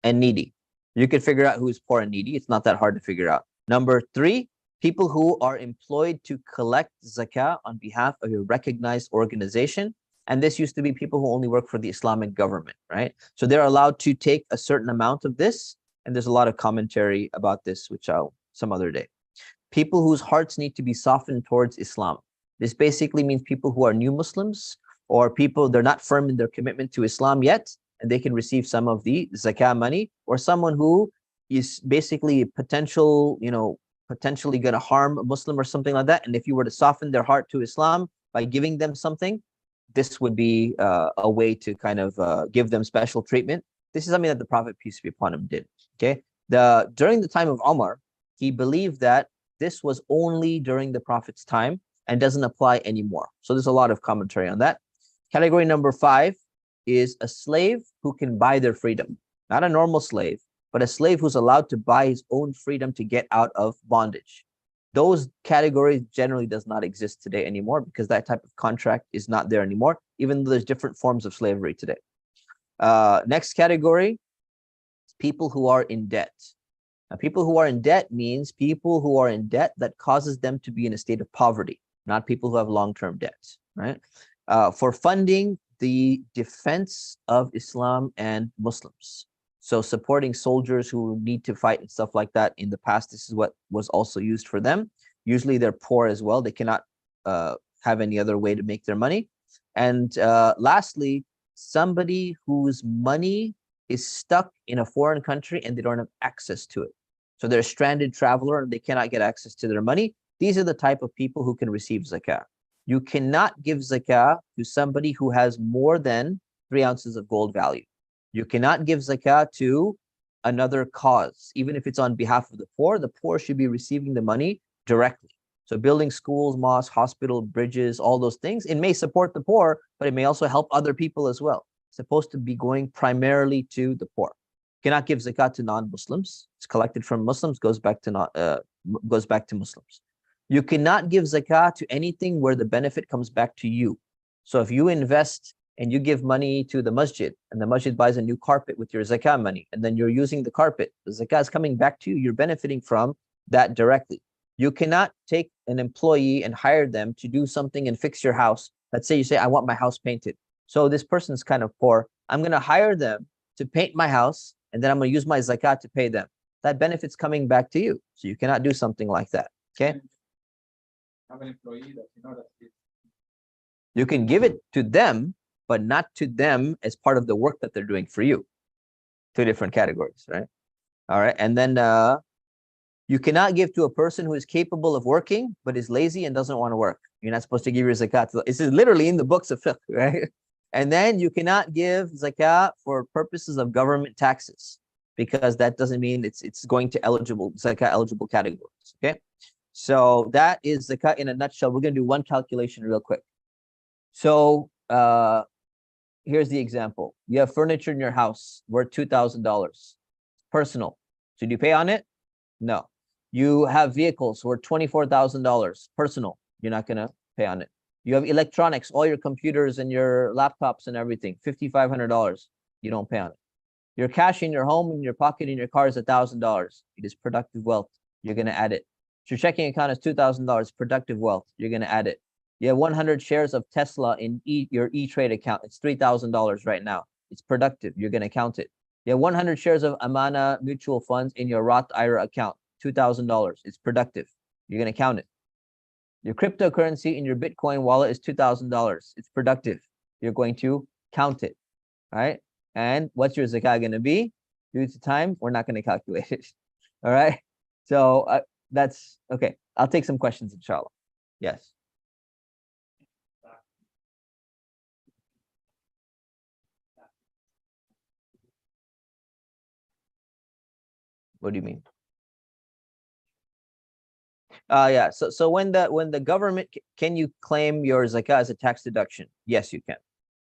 and needy. You can figure out who's poor and needy. It's not that hard to figure out. Number 3, people who are employed to collect zakat on behalf of a recognized organization. And this used to be people who only work for the Islamic government, right? So they're allowed to take a certain amount of this. And there's a lot of commentary about this, which I'll some other day. People whose hearts need to be softened towards Islam. This basically means people who are new Muslims, or people, they're not firm in their commitment to Islam yet, and they can receive some of the zakah money, or someone who is basically potential, potentially going to harm a Muslim or something like that. And if you were to soften their heart to Islam by giving them something, this would be a way to kind of give them special treatment. This is something that the Prophet, peace be upon him, did. Okay. During the time of Umar, he believed that this was only during the Prophet's time and doesn't apply anymore. So there's a lot of commentary on that. Category number 5 is a slave who can buy their freedom. Not a normal slave, but a slave who's allowed to buy his own freedom to get out of bondage. Those categories generally does not exist today anymore, because that type of contract is not there anymore, even though there's different forms of slavery today. Next category, people who are in debt. Now, people who are in debt means people who are in debt that causes them to be in a state of poverty, not people who have long-term debt, right? For funding the defense of Islam and Muslims. So supporting soldiers who need to fight and stuff like that. In the past, this is what was also used for them. Usually they're poor as well. They cannot have any other way to make their money. And lastly, somebody whose money is stuck in a foreign country and they don't have access to it. So they're a stranded traveler and they cannot get access to their money. These are the type of people who can receive zakah. You cannot give zakah to somebody who has more than 3 ounces of gold value. You cannot give zakah to another cause, even if it's on behalf of the poor. The poor should be receiving the money directly. So building schools, mosques, hospital, bridges, all those things, it may support the poor, but it may also help other people as well. It's supposed to be going primarily to the poor. You cannot give zakat to non-Muslims. It's collected from Muslims, goes back to Muslims. You cannot give zakat to anything where the benefit comes back to you. So if you invest and you give money to the masjid, and the masjid buys a new carpet with your zakah money, and then you're using the carpet, the zakah is coming back to you, you're benefiting from that directly. You cannot take an employee and hire them to do something and fix your house. Let's say you say, I want my house painted. So this person's kind of poor. I'm going to hire them to paint my house, and then I'm going to use my zakat to pay them. That benefit's coming back to you. So you cannot do something like that. Okay? Have an employee that that you can give it to them, but not to them as part of the work that they're doing for you. 2 different categories, right? All right. And then you cannot give to a person who is capable of working, but is lazy and doesn't want to work. You're not supposed to give your zakat. This is literally in the books of fiqh, right? And then you cannot give zakat for purposes of government taxes, because that doesn't mean it's going to zakat eligible categories. Okay. So that is zakat in a nutshell. We're going to do one calculation real quick. So here's the example. You have furniture in your house worth $2,000. Personal. Should you pay on it? No. You have vehicles worth $24,000. Personal. You're not going to pay on it. You have electronics, all your computers and your laptops and everything, $5,500. You don't pay on it. Your cash in your home, in your pocket, in your car is $1,000. It is productive wealth. You're going to add it. Your checking account is $2,000. Productive wealth. You're going to add it. You have 100 shares of Tesla in your E-Trade account. It's $3,000 right now. It's productive. You're going to count it. You have 100 shares of Amana mutual funds in your Roth IRA account. $2,000. It's productive. You're going to count it. Your cryptocurrency in your Bitcoin wallet is $2,000. It's productive. You're going to count it. All right. And what's your zakah going to be? Due to time, we're not going to calculate it. All right. So that's okay. I'll take some questions, inshallah. Yes. What do you mean? Yeah. So when the government can you claim your zakah as a tax deduction? Yes, you can.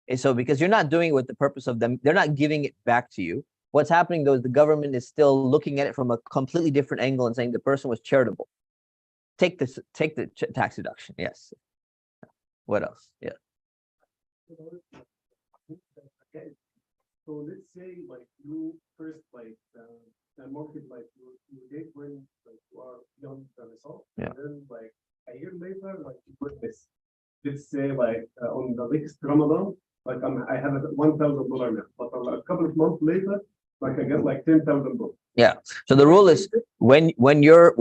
And so because you're not doing it with the purpose of them, they're not giving it back to you. What's happening though is the government is still looking at it from a completely different angle and saying the person was charitable. Take the tax deduction. Yes. What else? Yeah. Okay. So let's say like you first like the market like you did when like you are young result. Yeah. And then like a year later like you put this. Let's say like on the next Ramadan like I have a $1,000 now, but a couple of months later like I get like $10,000. Yeah. So the rule is when your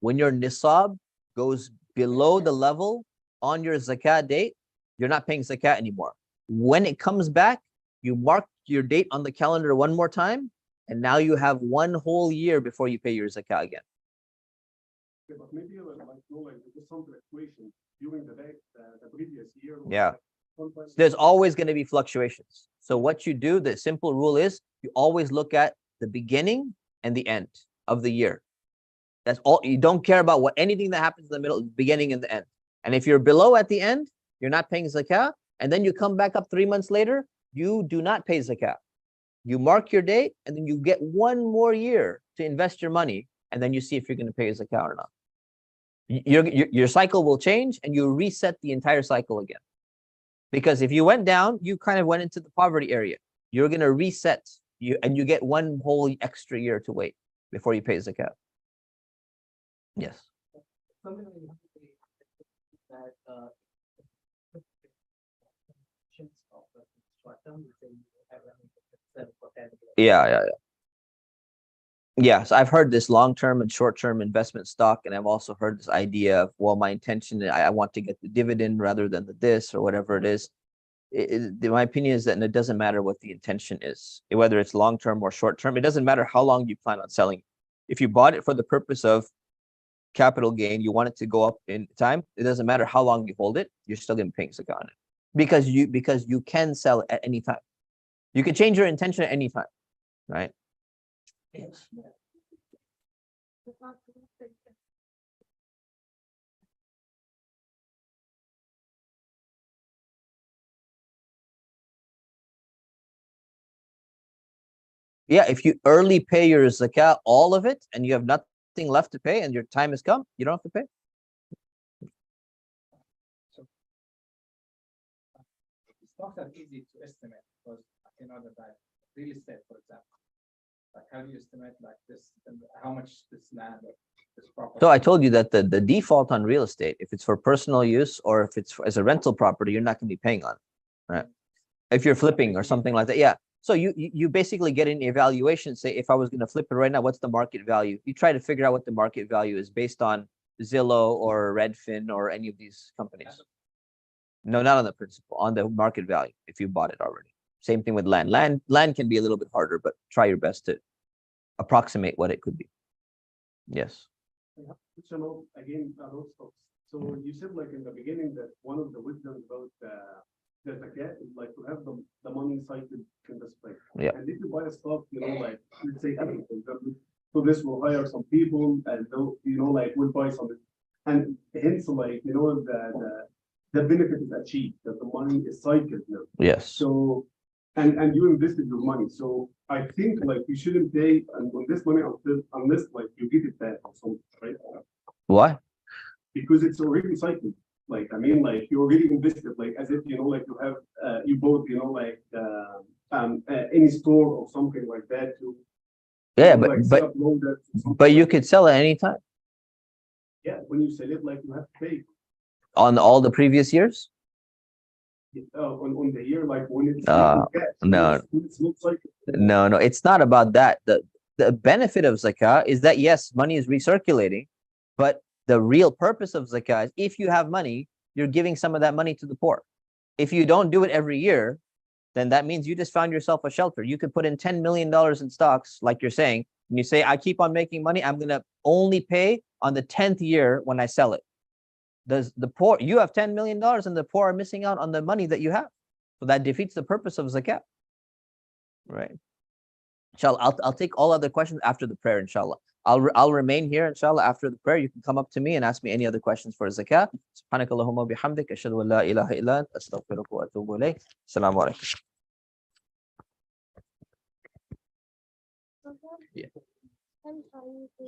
nisab goes below the level on your zakat date, you're not paying zakat anymore. When it comes back, you mark your date on the calendar one more time, and now you have one whole year before you pay your zakat again. Yeah, but maybe like no like there's some fluctuation during the day the previous year. Yeah. Sometimes There's always going to be fluctuations. So what you do, the simple rule is you always look at the beginning and the end of the year. That's all. You don't care about what anything that happens in the middle, beginning and the end. And if you're below at the end, you're not paying zakah. And then you come back up 3 months later, you do not pay zakah. You mark your date, and then you get one more year to invest your money, and then you see if you're going to pay zakah or not. Your cycle will change, and you reset the entire cycle again. Because if you went down, you kind of went into the poverty area. You're going to reset, and you get one whole extra year to wait before you pay zakat. Yes. Something like that, Yeah. Yes, I've heard this long-term and short-term investment stock, and I've also heard this idea of, well, my intention, I want to get the dividend rather than the this or whatever it is. My opinion is that it doesn't matter what the intention is, whether it's long-term or short-term. It doesn't matter how long you plan on selling. If you bought it for the purpose of capital gain, you want it to go up in time, it doesn't matter how long you hold it, you're still going to pay zakat on it because you can sell it at any time. You can change your intention at any time, right? Yes. Yeah, if you early pay your zakat, all of it, and you have nothing left to pay and your time has come, you don't have to pay. Stocks are easy to estimate because you know that like real estate, for example. Like how do you estimate like this and how much this land or this property? So I told you that the default on real estate, if it's for personal use or if it's as a rental property, you're not going to be paying on it, right? If you're flipping or something like that, yeah. So you basically get an evaluation. Say, if I was going to flip it right now, what's the market value? You try to figure out what the market value is based on Zillow or Redfin or any of these companies. No, not on the principal, on the market value if you bought it already. Same thing with land. Land can be a little bit harder, but try your best to approximate what it could be. Yes. Again, about stocks. So you said like in the beginning that one of the wisdoms about the zakat is like to have the money cycle in the space. Yeah. And if you buy a stock, you know, like let's say Apple, for example, so this will hire some people and they'll, you know, like will buy something. And hence like, you know, the benefit is achieved, that the money is cycled now. Yes. So and you invested your money. So I think like you shouldn't pay on this money unless like you get it back or something, right? Why? Because it's already cycled. Like I mean, like you already invested, like as if you know, like you have you bought, you know, like any store or something like that to Yeah, like, but you could sell at any time. Yeah, when you sell it, like you have to pay On all the previous years? On the year, like when it's No, it's not cycled. no, it's not about that. The benefit of zakah is that yes, money is recirculating, but the real purpose of zakah is if you have money, you're giving some of that money to the poor. If you don't do it every year, then that means you just found yourself a shelter. You could put in $10 million in stocks, like you're saying, and you say, I keep on making money, I'm gonna only pay on the 10th year when I sell it. Does the poor, you have $10 million and the poor are missing out on the money that you have. So that defeats the purpose of zakat. Right. Inshallah, I'll take all other questions after the prayer, inshallah. I'll remain here, inshallah, after the prayer. You can come up to me and ask me any other questions for zakat. Subhanakallahumma bihamdik, ashhadu an la ilaha illa ant, astaghfiruka wa atubu ilayk. Assalamu alaikum. Yeah. I'm trying to